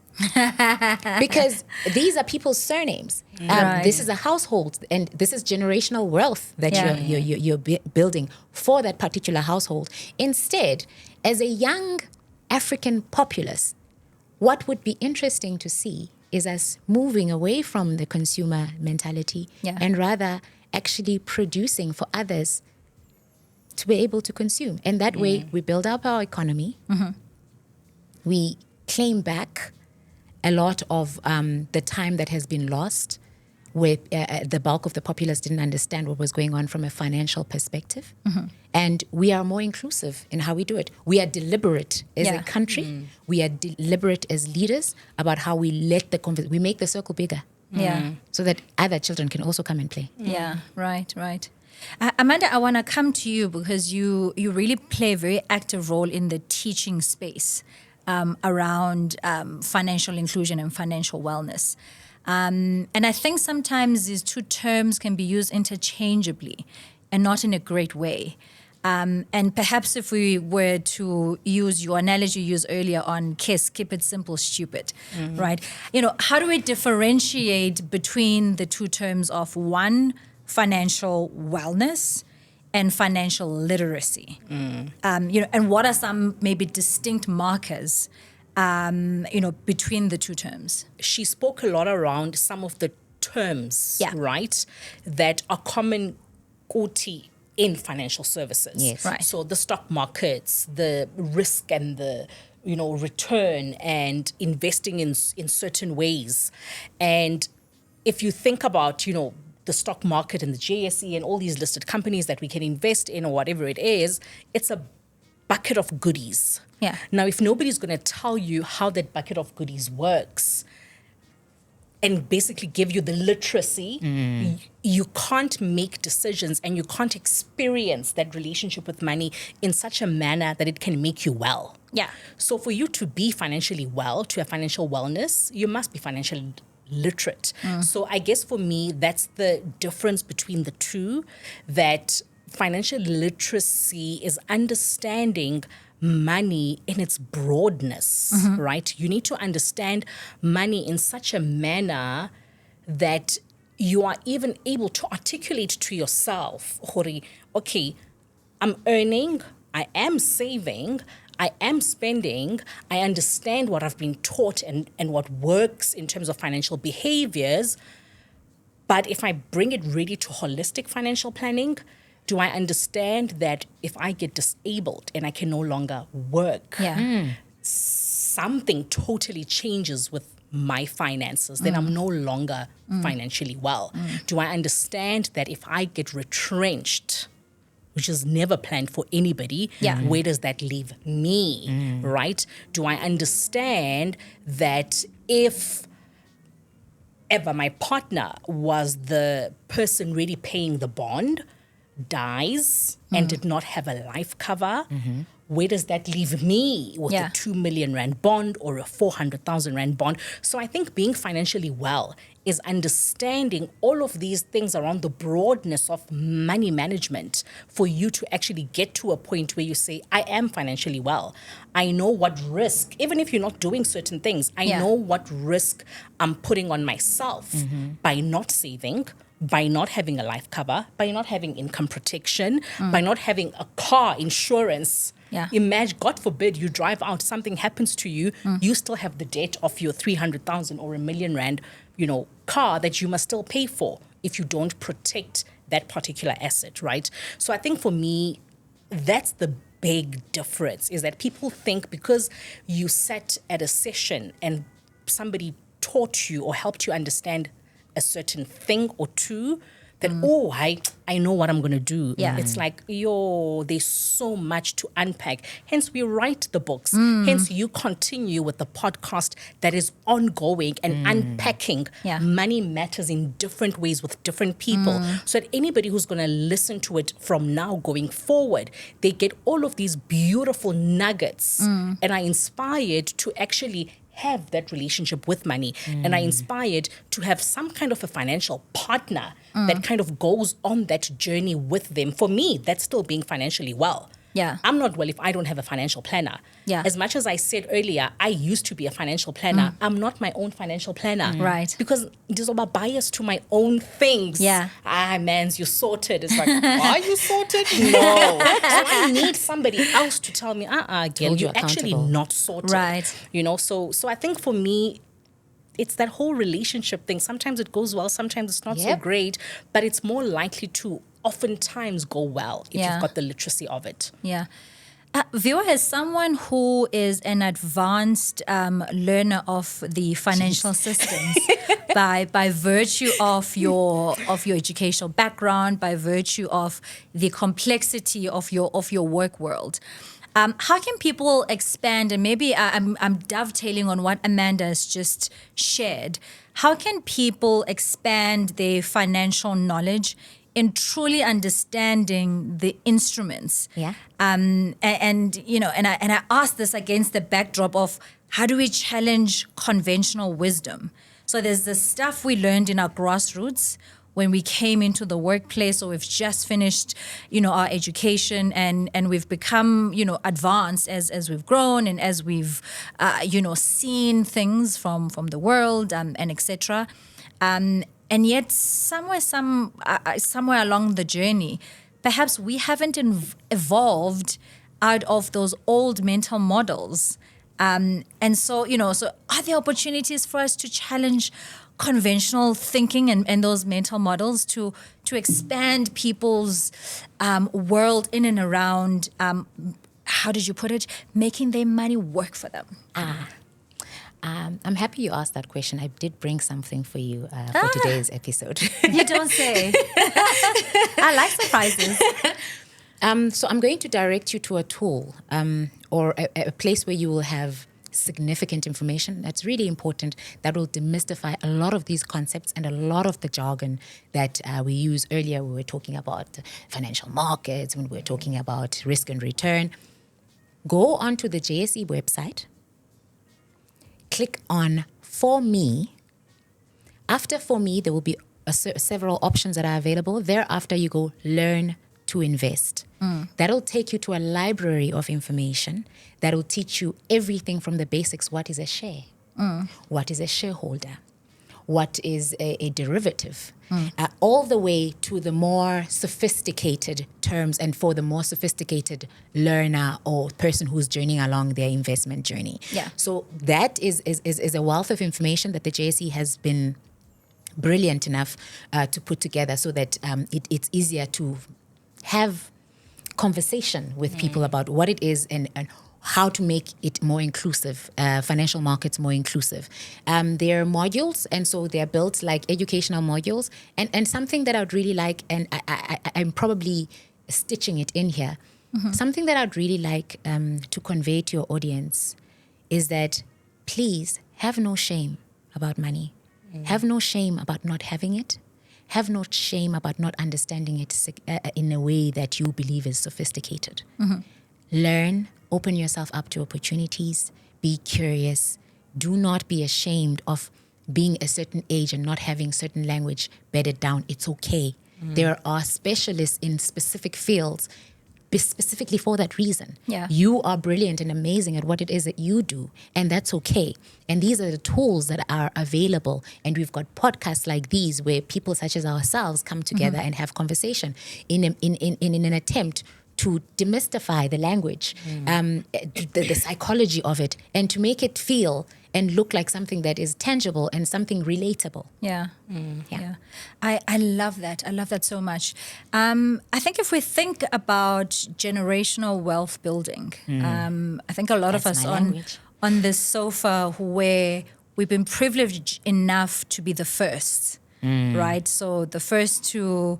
Because these are people's surnames. Right. This is a household, and this is generational wealth that you're building for that particular household. Instead, as a young African populace, what would be interesting to see is us moving away from the consumer mentality and rather actually producing for others to be able to consume. And that way we build up our economy. We claim back a lot of the time that has been lost, where the bulk of the populace didn't understand what was going on from a financial perspective. And we are more inclusive in how we do it. We are deliberate as a country. We are deliberate as leaders about how we we make the circle bigger. So that other children can also come and play. Yeah, right. Amanda, I want to come to you because you really play a very active role in the teaching space around financial inclusion and financial wellness. And I think sometimes these two terms can be used interchangeably and not in a great way. And perhaps if we were to use your analogy you used earlier on KISS, keep it simple, stupid, right? How do we differentiate between the two terms of one, financial wellness, and financial literacy? And what are some maybe distinct markers, between the two terms? She spoke a lot around some of the terms, right, that are common kuti in financial services. Yes. Right. So the stock markets, the risk and the return, and investing in certain ways. And if you think about the stock market and the JSE and all these listed companies that we can invest in or whatever it is, it's a bucket of goodies. Yeah. Now, if nobody's going to tell you how that bucket of goodies works and basically give you the literacy, you can't make decisions and you can't experience that relationship with money in such a manner that it can make you well. Yeah. So for you to be financially well, to have financial wellness, you must be financially literate. So I guess for me, that's the difference between the two, that financial literacy is understanding money in its broadness, right? You need to understand money in such a manner that you are even able to articulate to yourself, Hori, okay, I'm earning, I am saving, I am spending, I understand what I've been taught and what works in terms of financial behaviors. But if I bring it really to holistic financial planning, do I understand that if I get disabled and I can no longer work, something totally changes with my finances, then I'm no longer financially well? Do I understand that if I get retrenched, which is never planned for anybody, where does that leave me, right? Do I understand that if ever my partner was the person really paying the bond, dies and did not have a life cover, where does that leave me with a 2 million rand bond or a 400,000 rand bond? So I think being financially well is understanding all of these things around the broadness of money management for you to actually get to a point where you say, I am financially well. I know what risk, even if you're not doing certain things, I know what risk I'm putting on myself by not saving, by not having a life cover, by not having income protection, by not having a car insurance. Imagine, God forbid, you drive out, something happens to you, you still have the debt of your 300,000 or R1 million, car that you must still pay for if you don't protect that particular asset, right? So I think for me, that's the big difference, is that people think because you sat at a session and somebody taught you or helped you understand a certain thing or two, that, I know what I'm going to do. It's like, there's so much to unpack. Hence, we write the books. Hence, you continue with the podcast that is ongoing and unpacking money matters in different ways with different people. So that anybody who's going to listen to it from now going forward, they get all of these beautiful nuggets and are inspired to actually have that relationship with money, and are inspired to have some kind of a financial partner that kind of goes on that journey with them. For me, that's still being financially well. I'm not well if I don't have a financial planner. As much as I said earlier, I used to be a financial planner. I'm not my own financial planner. Right. Because there's about bias to my own things. Mans, you're sorted. It's like, are you sorted? No. So I need somebody else to tell me, girl, you're actually not sorted. Right. So I think for me, it's that whole relationship thing. Sometimes it goes well, sometimes it's not so great, but it's more likely to oftentimes go well if you've got the literacy of it. Viwe, as someone who is an advanced learner of the financial systems, by virtue of your educational background, by virtue of the complexity of your work world, how can people expand? And maybe I'm dovetailing on what Amanda has just shared. How can people expand their financial knowledge in truly understanding the instruments? And I ask this against the backdrop of how do we challenge conventional wisdom? So there's the stuff we learned in our grassroots when we came into the workplace, or we've just finished, our education, and we've become, advanced as we've grown and as we've, seen things from the world and etc. And yet somewhere along the journey, perhaps we haven't evolved out of those old mental models. And so are there opportunities for us to challenge conventional thinking and those mental models to expand people's world in and around, how did you put it, making their money work for them? I'm happy you asked that question. I did bring something for you for today's episode. You don't say. I like surprises. So I'm going to direct you to a tool or a place where you will have significant information that's really important, that will demystify a lot of these concepts and a lot of the jargon that we use earlier. We were talking about financial markets, when we were talking about risk and return. Go onto the JSE website, click on For Me. After For Me, there will be several options that are available. Thereafter, you go Learn to Invest. That'll take you to a library of information that'll teach you everything from the basics. What is a share? What is a shareholder? What is a derivative? All the way to the more sophisticated terms, and for the more sophisticated learner or person who's journeying along their investment journey. So that is a wealth of information that the JSE has been brilliant enough to put together so that it's easier to have conversation with people about what it is and how to make it more inclusive, financial markets more inclusive. They're modules, and so they're built like educational modules. And something that I would really like, and I'm probably stitching it in here. Something that I'd really like to convey to your audience is that please have no shame about money. Have no shame about not having it. Have no shame about not understanding it in a way that you believe is sophisticated. Learn, open yourself up to opportunities, be curious. Do not be ashamed of being a certain age and not having certain language bedded down. It's okay. There are specialists in specific fields specifically for that reason. Yeah. You are brilliant and amazing at what it is that you do, and that's okay. And these are the tools that are available. And we've got podcasts like these where people such as ourselves come together and have conversation in an attempt to demystify the language, the psychology of it, and to make it feel and look like something that is tangible and something relatable. Yeah. I love that. I love that so much. I think if we think about generational wealth building, I think a lot of That's us my language. on this sofa where we've been privileged enough to be the first, right? So the first to,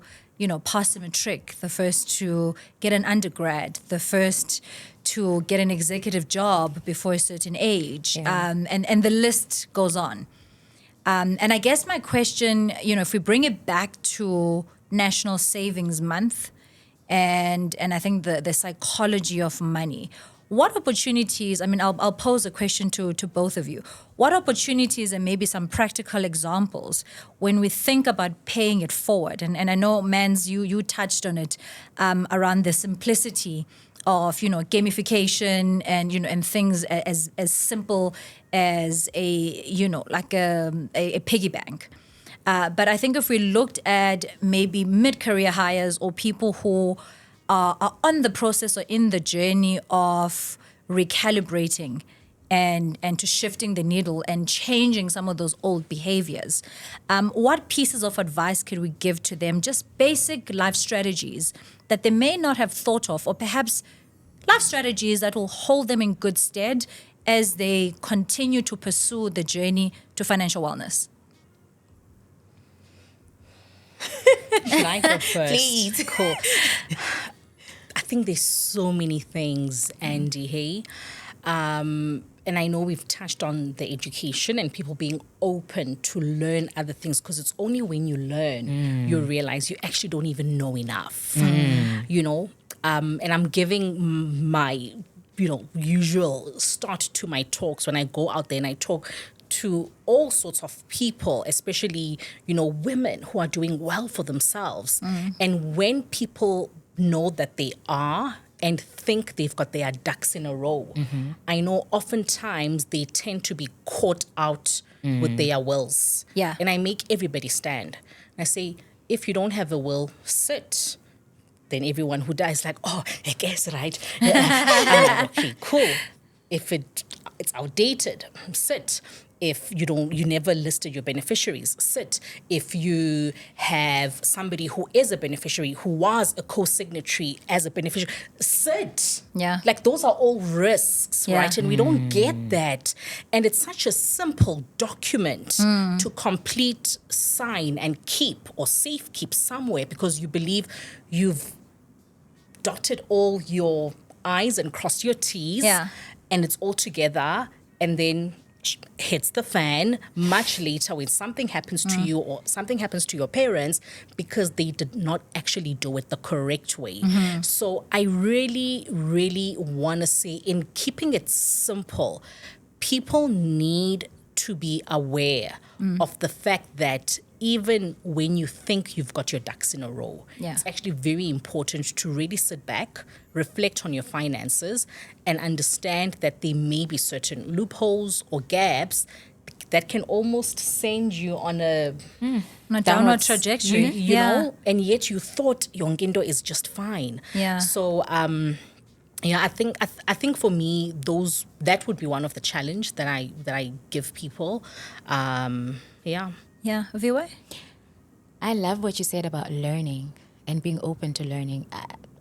pass the matric, the first to get an undergrad, the first to get an executive job before a certain age, and the list goes on. And I guess my question, if we bring it back to National Savings Month, and I think the psychology of money, what opportunities, I'll pose a question to both of you. What opportunities and maybe some practical examples when we think about paying it forward? And I know, Mans, you touched on it around the simplicity of, gamification and things as simple as like a piggy bank. But I think if we looked at maybe mid-career hires or people who are on the process or in the journey of recalibrating and to shifting the needle and changing some of those old behaviors, what pieces of advice could we give to them? Just basic life strategies that they may not have thought of, or perhaps life strategies that will hold them in good stead as they continue to pursue the journey to financial wellness. Can I go first? Please. Cool. I think there's so many things, Andy, hey? And I know we've touched on the education and people being open to learn other things, because it's only when you learn you realize you actually don't even know enough, and I'm giving my, usual start to my talks when I go out there and I talk to all sorts of people, especially, women who are doing well for themselves. And when people know that they are and think they've got their ducks in a row, I know oftentimes they tend to be caught out with their wills. Yeah. And I make everybody stand. I say, if you don't have a will, sit. Then everyone who dies like, oh, I guess, right? I'm like, okay, cool. If it's outdated, sit. If you never listed your beneficiaries, sit. If you have somebody who is a beneficiary, who was a co-signatory as a beneficiary, sit. Yeah. Like those are all risks, Yeah. right? And we don't get that. And it's such a simple document to complete, sign, and keep or safe keep somewhere, because you believe you've dotted all your I's and crossed your T's. Yeah. And it's all together, and then hits the fan much later when something happens to you or something happens to your parents because they did not actually do it the correct way. So I really, really want to say, in keeping it simple, people need to be aware of the fact that even when you think you've got your ducks in a row, it's actually very important to really sit back, reflect on your finances, and understand that there may be certain loopholes or gaps that can almost send you on a downward trajectory. You know, and yet you thought your ngendo is just fine. Yeah. So, I think for me, that would be one of the challenge that I give people. Yeah, Viwe? I love what you said about learning and being open to learning.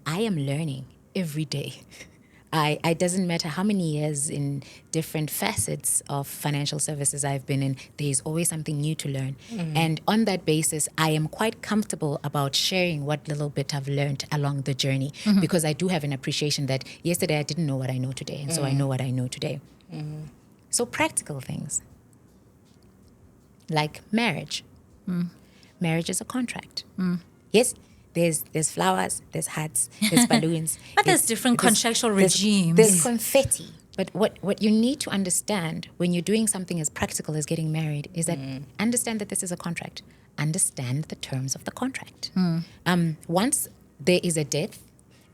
I am learning every day. It doesn't matter how many years in different facets of financial services I've been in, there's always something new to learn. And on that basis, I am quite comfortable about sharing what little bit I've learned along the journey, because I do have an appreciation that yesterday I didn't know what I know today, and so I know what I know today. So practical things like marriage. Marriage is a contract. Yes, there's flowers, there's hats, there's balloons. But there's different contractual regimes. There's confetti. But what you need to understand when you're doing something as practical as getting married is that understand that this is a contract. Understand the terms of the contract. Once there is a death,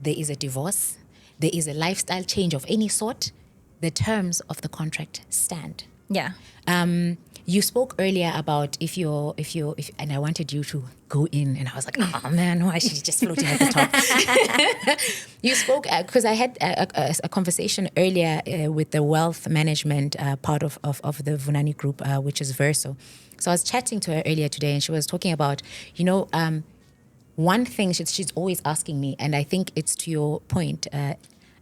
there is a divorce, there is a lifestyle change of any sort, the terms of the contract stand. Yeah. You spoke earlier about if and I wanted you to go in, and I was like, oh man, why is she just floating at the top? You spoke, because I had a conversation earlier with the wealth management part of the Vunani group, which is Verso. So I was chatting to her earlier today, and she was talking about, one thing she's always asking me, and I think it's to your point,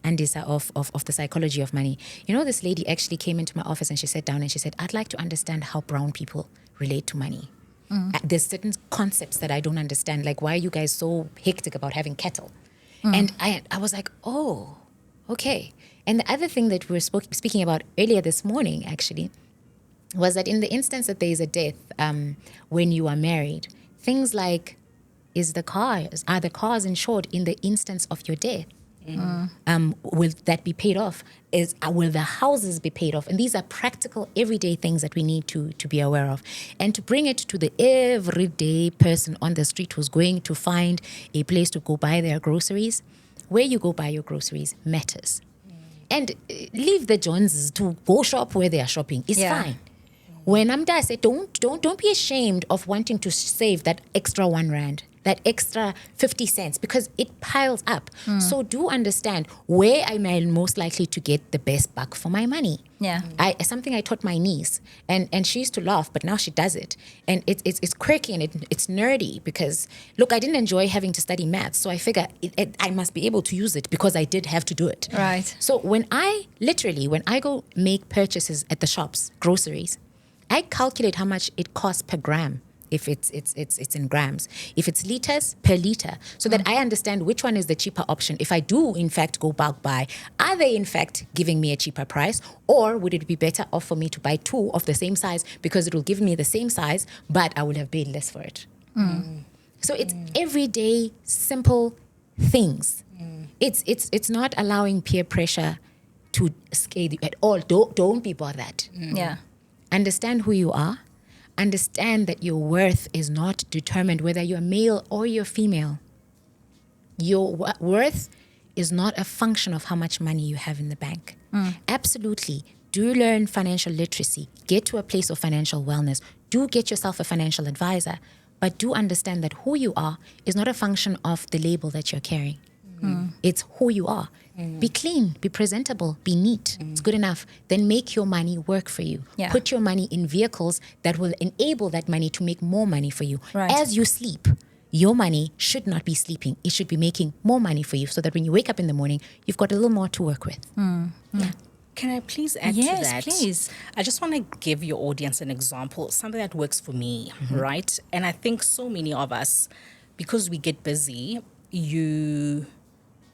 Andisa, of the psychology of money. This lady actually came into my office and she sat down and she said, I'd like to understand how brown people relate to money. There's certain concepts that I don't understand, like why are you guys so hectic about having cattle? And I was like, oh, okay. And the other thing that we were speaking about earlier this morning, actually, was that in the instance that there is a death when you are married, things like, are the cars insured in the instance of your death? Will that be paid off? Will the houses be paid off? And these are practical, everyday things that we need to be aware of. And to bring it to the everyday person on the street who's going to find a place to go buy their groceries, where you go buy your groceries matters. And leave the Joneses to go shop where they are shopping. It's fine. When Amda, I say, don't be ashamed of wanting to save that extra R1, that extra 50 cents, because it piles up. So do understand where am I most likely to get the best buck for my money. Yeah. Something I taught my niece, and she used to laugh, but now she does it. And it's quirky and it's nerdy because, look, I didn't enjoy having to study maths, so I figure I must be able to use it because I did have to do it. Right. So when I go make purchases at the shops, groceries, I calculate how much it costs per gram. If it's in grams, if it's liters, per liter, so that I understand which one is the cheaper option. If I do, in fact, go bulk buy, are they, in fact, giving me a cheaper price? Or would it be better off for me to buy 2 of the same size because it will give me the same size, but I will have paid less for it? So it's everyday, simple things. It's not allowing peer pressure to scale you at all. Don't be bothered. Yeah. Understand who you are. Understand that your worth is not determined whether you're male or you're female. Your worth is not a function of how much money you have in the bank. Absolutely. Do learn financial literacy. Get to a place of financial wellness. Do get yourself a financial advisor. But do understand that who you are is not a function of the label that you're carrying. It's who you are. Be clean, be presentable, be neat. It's good enough. Then make your money work for you. Yeah. Put your money in vehicles that will enable that money to make more money for you. Right. As you sleep, your money should not be sleeping. It should be making more money for you so that when you wake up in the morning, you've got a little more to work with. Yeah. Can I please add to Yes, that? please. I just want to give your audience an example, something that works for me, right? And I think so many of us, because we get busy, you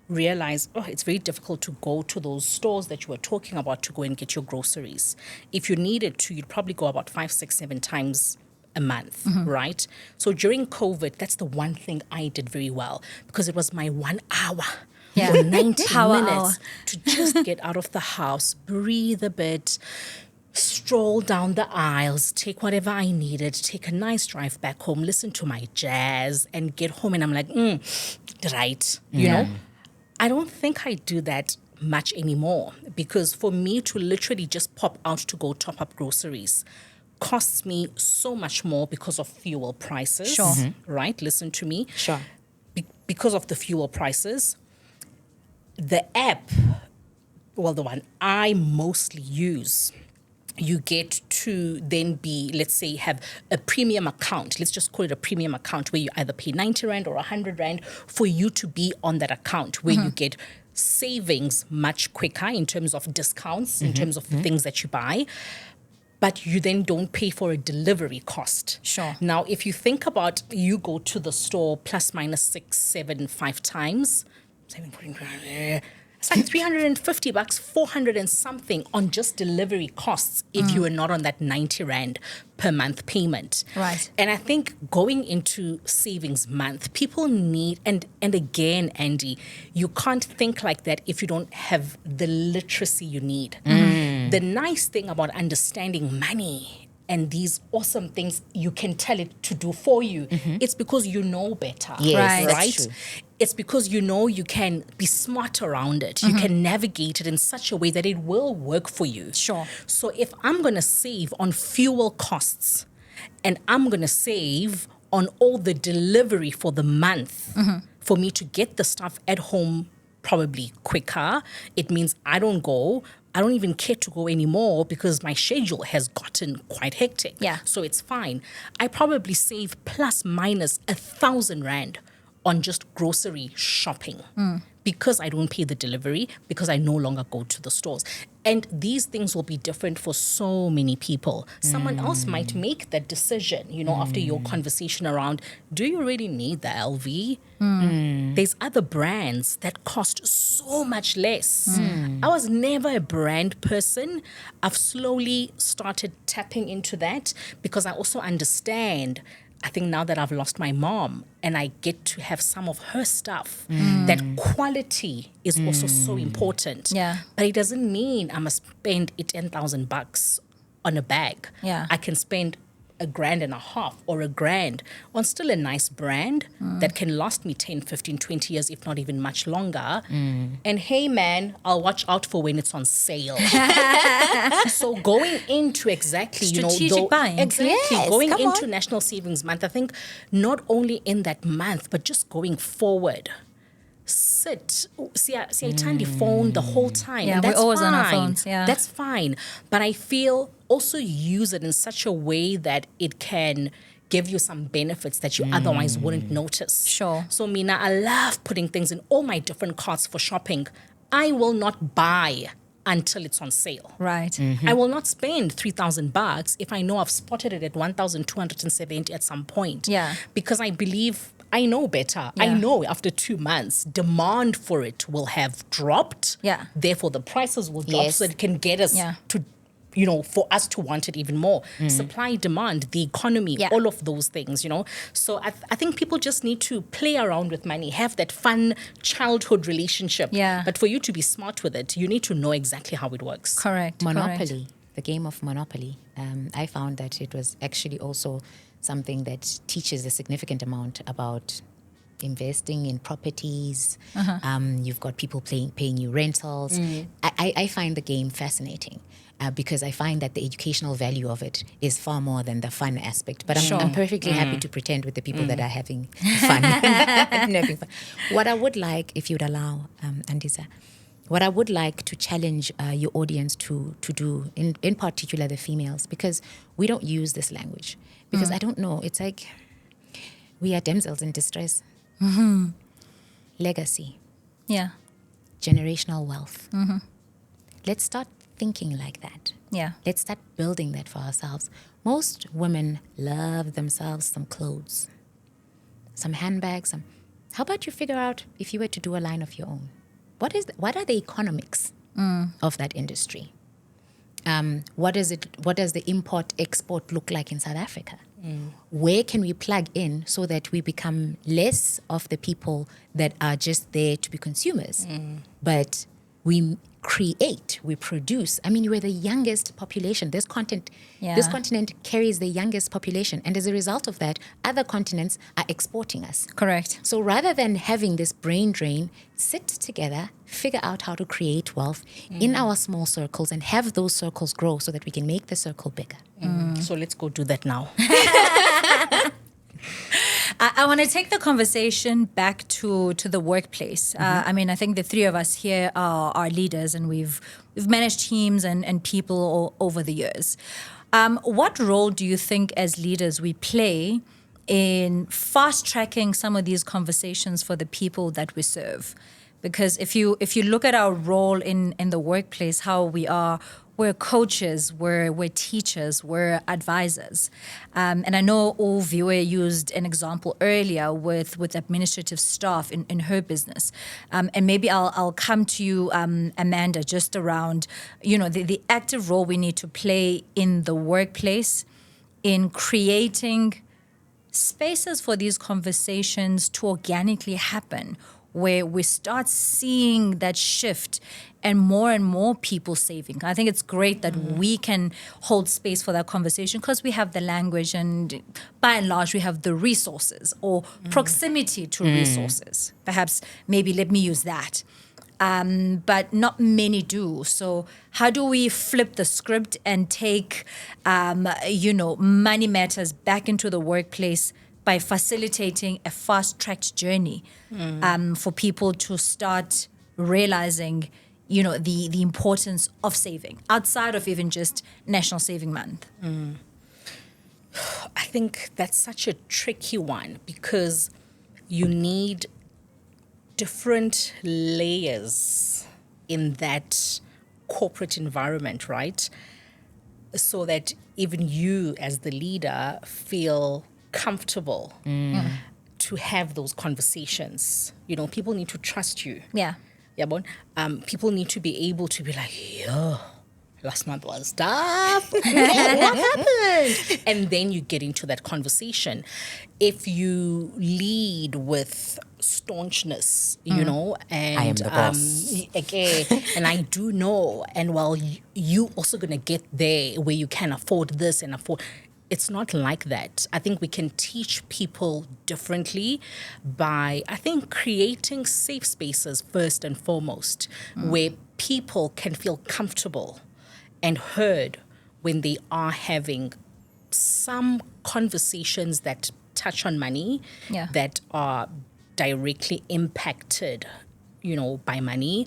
realize, it's very difficult to go to those stores that you were talking about to go and get your groceries. If you needed to, you'd probably go about 5, 6, 7 times a month, right? So during COVID, that's the one thing I did very well because it was my 1 hour or 90 Power minutes hour. to just get out of the house, breathe a bit, stroll down the aisles, take whatever I needed, take a nice drive back home, listen to my jazz, and get home. And I'm like, right, you know? I don't think I do that much anymore because for me to literally just pop out to go top up groceries costs me so much more because of fuel prices. Sure. Right? Listen to me. Sure. Because of the fuel prices, the app, well, the one I mostly use, you get to then be, let's say, have a premium account. Let's just call it a premium account where you either pay 90 Rand or 100 Rand for you to be on that account where you get savings much quicker in terms of discounts, in terms of the things that you buy, but you then don't pay for a delivery cost. Sure. Now, if you think about, you go to the store plus minus 6, 7, 5 times, it's like $350, 400 and something on just delivery costs if you are not on that 90 Rand per month payment. Right. And I think going into savings month, people need, and again, Andy, you can't think like that if you don't have the literacy you need. The nice thing about understanding money and these awesome things you can tell it to do for you, it's because you know better. Yes, Right. that's true. It's because you know you can be smart around it. You can navigate it in such a way that it will work for you. Sure. So if I'm going to save on fuel costs and I'm going to save on all the delivery for the month for me to get the stuff at home probably quicker, it means I don't even care to go anymore because my schedule has gotten quite hectic. Yeah. So it's fine. I probably save plus minus 1,000 Rand on just grocery shopping because I don't pay the delivery, because I no longer go to the stores. And these things will be different for so many people. Someone else might make that decision, after your conversation around, do you really need the LV? There's other brands that cost so much less. I was never a brand person. I've slowly started tapping into that because I also understand, I think now that I've lost my mom and I get to have some of her stuff, that quality is also so important. Yeah. But it doesn't mean I must spend $10,000 on a bag. Yeah. I can spend $1,500 or $1,000 on still a nice brand that can last me 10, 15, 20 years, if not even much longer. And hey, man, I'll watch out for when it's on sale. So going into exactly, Strategic buying. Exactly. Yes, Going come into on. National Savings Month, I think not only in that month, but just going forward. Sit. See, I turn the phone the whole time. Yeah, and we're that's always on our fine. phones, yeah. That's fine. But I feel also use it in such a way that it can give you some benefits that you otherwise wouldn't notice. Sure. So Mina, I love putting things in all my different carts for shopping. I will not buy until it's on sale. Right. I will not spend $3,000 if I know I've spotted it at 1,270 at some point. Yeah. Because I believe I know better. I Yeah. know after 2 months, demand for it will have dropped. Yeah. Therefore, the prices will drop Yes. so that it can get us Yeah. to, for us to want it even more. Supply, demand, the economy, Yeah. all of those things, So I think people just need to play around with money, have that fun childhood relationship. Yeah. But for you to be smart with it, you need to know exactly how it works. Correct. Monopoly, the game of Monopoly. I found that it was actually also something that teaches a significant amount about investing in properties. You've got people paying you rentals. I find the game fascinating because I find that the educational value of it is far more than the fun aspect. But I'm perfectly happy to pretend with the people that are having fun. Having fun. What I would like, if you'd allow, Andisa, what I would like to challenge your audience to do, in particular the females, because we don't use this language. Because I don't know, it's like we are damsels in distress. Legacy, Yeah. generational wealth. Let's start thinking like that. Yeah. Let's start building that for ourselves. Most women love themselves some clothes, some handbags. How about you figure out if you were to do a line of your own? What are the economics of that industry? What does the import-export look like in South Africa? Where can we plug in so that we become less of the people that are just there to be consumers, but we create, we produce. I mean, we're the youngest population. This continent carries the youngest population. And as a result of that, other continents are exporting us. Correct. So rather than having this brain drain, sit together, figure out how to create wealth in our small circles and have those circles grow so that we can make the circle bigger. So let's go do that now. I want to take the conversation back to the workplace. I mean, I think the three of us here are leaders, and we've managed teams and people over the years. What role do you think as leaders we play in fast tracking some of these conversations for the people that we serve? Because if you look at our role in the workplace, how we're coaches, we're teachers, we're advisors. And I know Viwe used an example earlier with administrative staff in her business. And maybe I'll come to you, Amanda, just around, the active role we need to play in the workplace in creating spaces for these conversations to organically happen, where we start seeing that shift and more people saving. I think it's great that we can hold space for that conversation because we have the language and by and large we have the resources or proximity to resources. Perhaps, maybe let me use that. But not many do. So how do we flip the script and take, money matters back into the workplace by facilitating a fast-tracked journey for people to start realizing, the importance of saving outside of even just National Saving Month? I think that's such a tricky one because you need different layers in that corporate environment, right? So that even you as the leader feel comfortable to have those conversations. People need to trust you. Yeah. Yeah, Bon. People need to be able to be like, yo, last month was tough. What happened? And then you get into that conversation. If you lead with staunchness, and I am the boss. and I do know, and while you also gonna get there where you can afford this and afford. It's not like that. I think we can teach people differently by, I think, creating safe spaces first and foremost, where people can feel comfortable and heard when they are having some conversations that touch on money, that are directly impacted by money.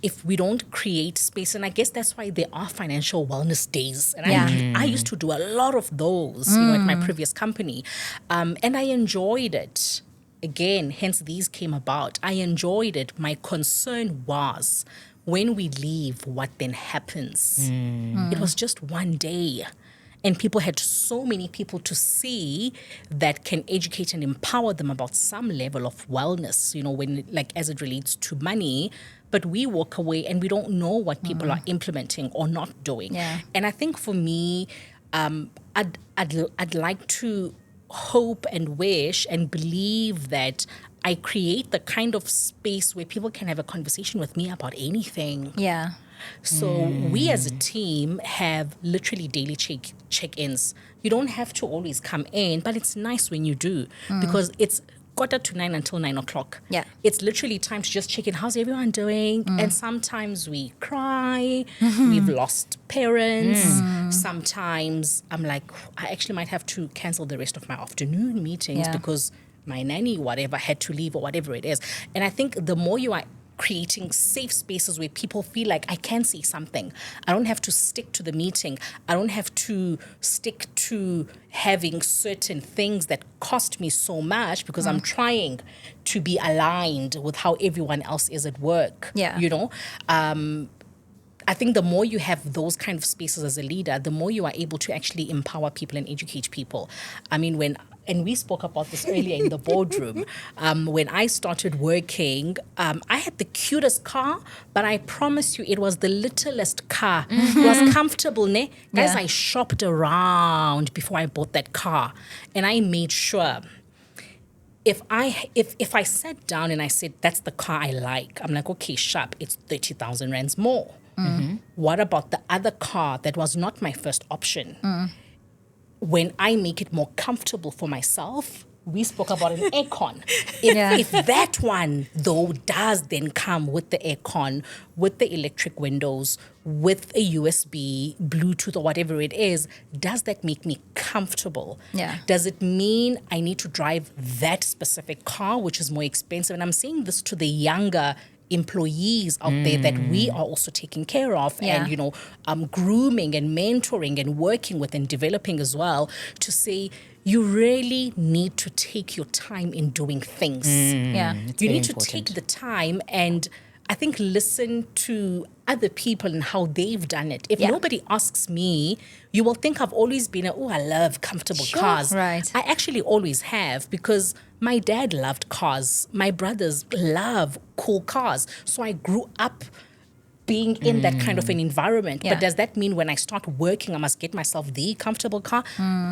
If we don't create space, and I guess that's why there are financial wellness days. And I used to do a lot of those, at my previous company. And I enjoyed it. Again, hence these came about. I enjoyed it. My concern was when we leave, what then happens? It was just one day. And people had so many people to see that can educate and empower them about some level of wellness, when as it relates to money. But we walk away and we don't know what people are implementing or not doing. Yeah. And I think for me, I'd like to hope and wish and believe that I create the kind of space where people can have a conversation with me about anything. Yeah. So we as a team have literally daily check-ins. You don't have to always come in, but it's nice when you do because it's 8:45 until 9 o'clock. Yeah. It's literally time to just check in. How's everyone doing? And sometimes we cry. We've lost parents. Sometimes I'm like, I actually might have to cancel the rest of my afternoon meetings because my nanny, whatever, had to leave or whatever it is. And I think the more you are creating safe spaces where people feel like I can say something. I don't have to stick to the meeting. I don't have to stick to having certain things that cost me so much because I'm trying to be aligned with how everyone else is at work. Yeah. I think the more you have those kind of spaces as a leader, the more you are able to actually empower people and educate people. I mean, and we spoke about this earlier in the boardroom. When I started working, I had the cutest car, but I promise you it was the littlest car. It was comfortable, ne? Guys, I shopped around before I bought that car. And I made sure if I sat down and I said, that's the car I like, I'm like, okay, sharp, it's 30,000 rands more. What about the other car that was not my first option? When I make it more comfortable for myself, we spoke about an aircon. If that one, though, does then come with the aircon, with the electric windows, with a USB, Bluetooth, or whatever it is, does that make me comfortable? Yeah. Does it mean I need to drive that specific car, which is more expensive? And I'm saying this to the younger employees out there that we are also taking care of and grooming and mentoring and working with and developing as well, to say you really need to take your time in doing things. Yeah. It's You very need to important. take the time and I think listen to other people and how they've done it. If Yeah. nobody asks me, you will think I've always been I love comfortable Sure. cars. Right. I actually always have because my dad loved cars. My brothers love cool cars. So I grew up being in that kind of an environment. Yeah. But does that mean when I start working, I must get myself the comfortable car?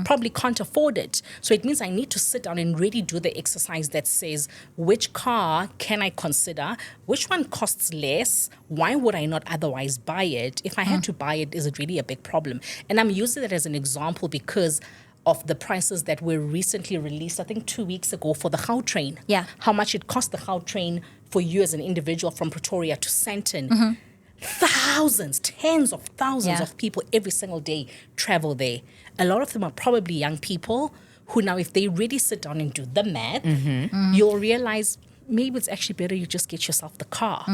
Probably can't afford it. So it means I need to sit down and really do the exercise that says, which car can I consider? Which one costs less? Why would I not otherwise buy it? If I had to buy it, is it really a big problem? And I'm using that as an example because of the prices that were recently released, I think 2 weeks ago for the Gautrain. Yeah. How much it cost the Gautrain for you as an individual from Pretoria to Sandton. Thousands, tens of thousands Yeah. of people every single day travel there. A lot of them are probably young people who now, if they really sit down and do the math, you'll realize maybe it's actually better you just get yourself the car.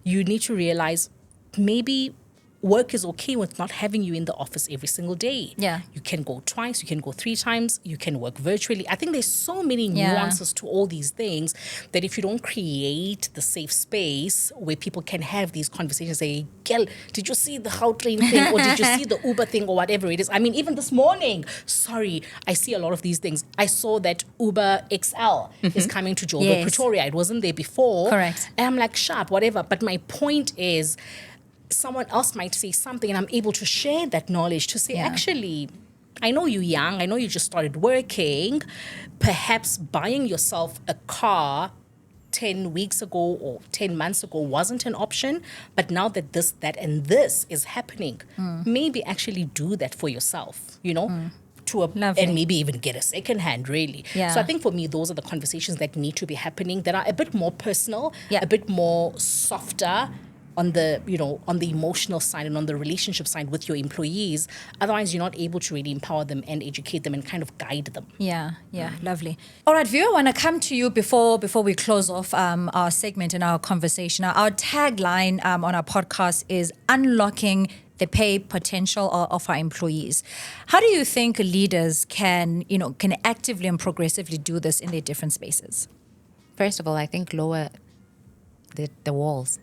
You need to realize maybe work is okay with not having you in the office every single day. Yeah. You can go twice, you can go 3 times, you can work virtually. I think there's so many Yeah. nuances to all these things that if you don't create the safe space where people can have these conversations, say, Girl, did you see the Gautrain thing or did you see the Uber thing or whatever it is? I mean, even this morning, sorry, I see a lot of these things. I saw that Uber XL is coming to Joburg, Yes. Pretoria. It wasn't there before. Correct. And I'm like, sharp, whatever. But my point is, someone else might say something and I'm able to share that knowledge to say, Yeah. actually, I know you're young. I know you just started working. Perhaps buying yourself a car 10 weeks ago or 10 months ago wasn't an option. But now that this, that, and this is happening, maybe actually do that for yourself, to Lovely. and maybe even get a second hand, really. Yeah. So I think for me, those are the conversations that need to be happening that are a bit more personal, Yeah. a bit more softer on the, on the emotional side and on the relationship side with your employees. Otherwise, you're not able to really empower them and educate them and kind of guide them. Yeah, lovely. All right, Viwe, I want to come to you before we close off our segment and our conversation. Our tagline on our podcast is unlocking the pay potential of our employees. How do you think leaders can actively and progressively do this in their different spaces? First of all, I think lower the walls.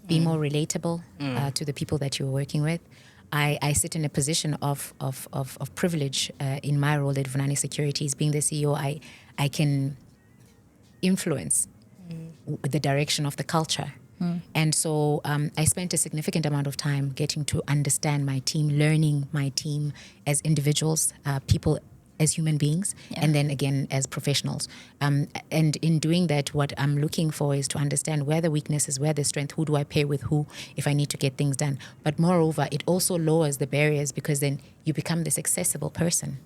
Be more relatable to the people that you're working with. I sit in a position of privilege in my role at Vunani Securities. Being the CEO, I can influence the direction of the culture. And so I spent a significant amount of time getting to understand my team, learning my team as individuals, people as human beings, and then again as professionals. And in doing that, what I'm looking for is to understand where the weakness is, where the strength, who do I pair with who if I need to get things done. But moreover, it also lowers the barriers because then you become this accessible person.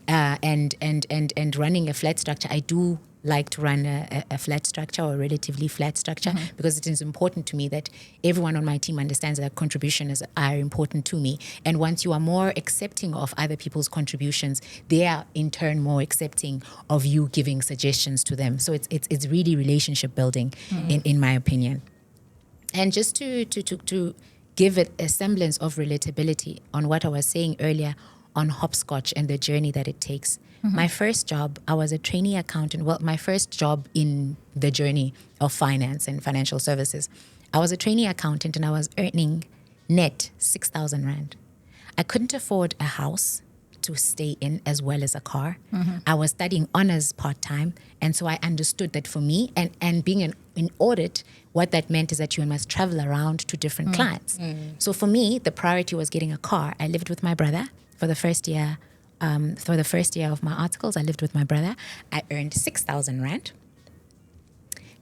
And running a flat structure, I do like to run a flat structure or a relatively flat structure because it is important to me that everyone on my team understands that contributions are important to me. And once you are more accepting of other people's contributions, they are in turn more accepting of you giving suggestions to them. So it's really relationship building in my opinion. And just to give it a semblance of relatability on what I was saying earlier on hopscotch and the journey that it takes. My first job, I was a trainee accountant. Well, my first job in the journey of finance and financial services, I was a trainee accountant and I was earning net 6,000 Rand. I couldn't afford a house to stay in as well as a car. I was studying honors part-time. And so I understood that for me and being in audit, what that meant is that you must travel around to different clients. So for me, the priority was getting a car. I lived with my brother for the first year. For the first year of my articles, I lived with my brother. I earned 6,000 Rand.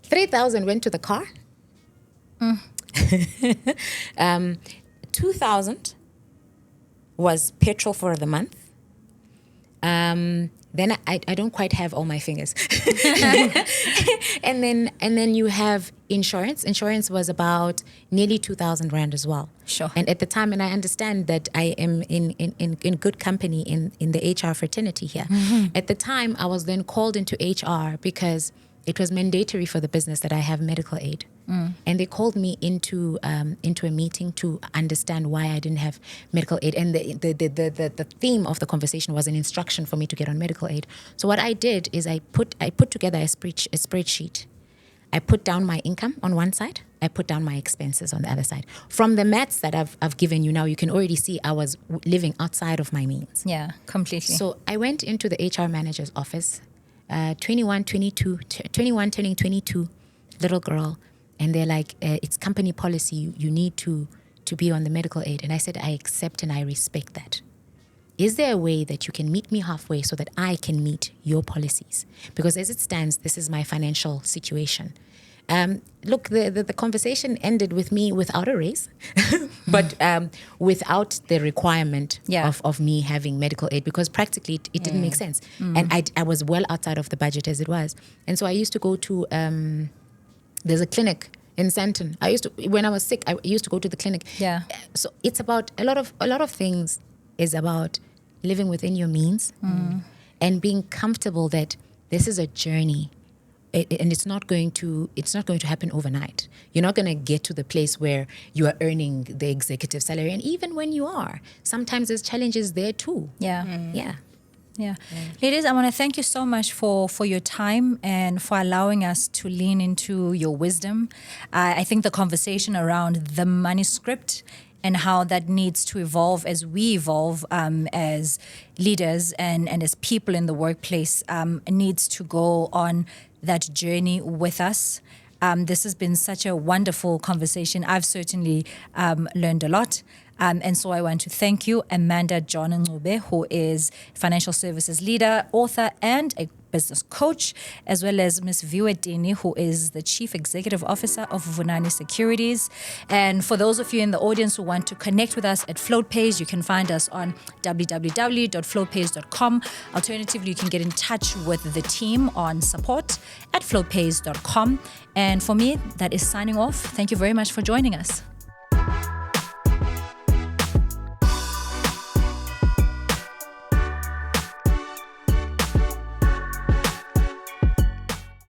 3,000 went to the car. 2,000 was petrol for the month. Then I don't quite have all my fingers. and then you have insurance. Insurance was about nearly 2,000 Rand as well. Sure. And at the time, and I understand that I am in good company in the HR fraternity here. At the time, I was then called into HR because it was mandatory for the business that I have medical aid. And they called me into a meeting to understand why I didn't have medical aid. And the theme of the conversation was an instruction for me to get on medical aid. So what I did is I put together a spreadsheet. I put down my income on one side. I put down my expenses on the other side. From the maths that I've given you now, you can already see I was living outside of my means. Yeah, completely. So I went into the HR manager's office, 21 turning 22, little girl, and they're like, it's company policy, you need to be on the medical aid. And I said, I accept and I respect that. Is there a way that you can meet me halfway so that I can meet your policies? Because as it stands, this is my financial situation. Look, the conversation ended with me without a raise, but without the requirement of me having medical aid, because practically it didn't make sense. And I was well outside of the budget as it was. And so I used to go to, there's a clinic in Sandton. When I was sick, I used to go to the clinic. Yeah. So it's about, a lot of things is about living within your means and being comfortable that this is a journey. And it's not going to happen overnight. You're not going to get to the place where you are earning the executive salary. And even when you are, sometimes there's challenges there too. Yeah. Ladies, I want to thank you so much for your time and for allowing us to lean into your wisdom. I think the conversation around the manuscript and how that needs to evolve as we evolve as leaders and as people in the workplace needs to go on that journey with us. This has been such a wonderful conversation. I've certainly learned a lot. And so I want to thank you, Amanda John-Ncube, who is financial services leader, author, and a business coach, as well as Ms. Viwe Tini, who is the Chief Executive Officer of Vunani Securities. And for those of you in the audience who want to connect with us at FloatPays, you can find us on www.floatpays.com. Alternatively, you can get in touch with the team on support@floatpays.com. And for me, that is signing off. Thank you very much for joining us.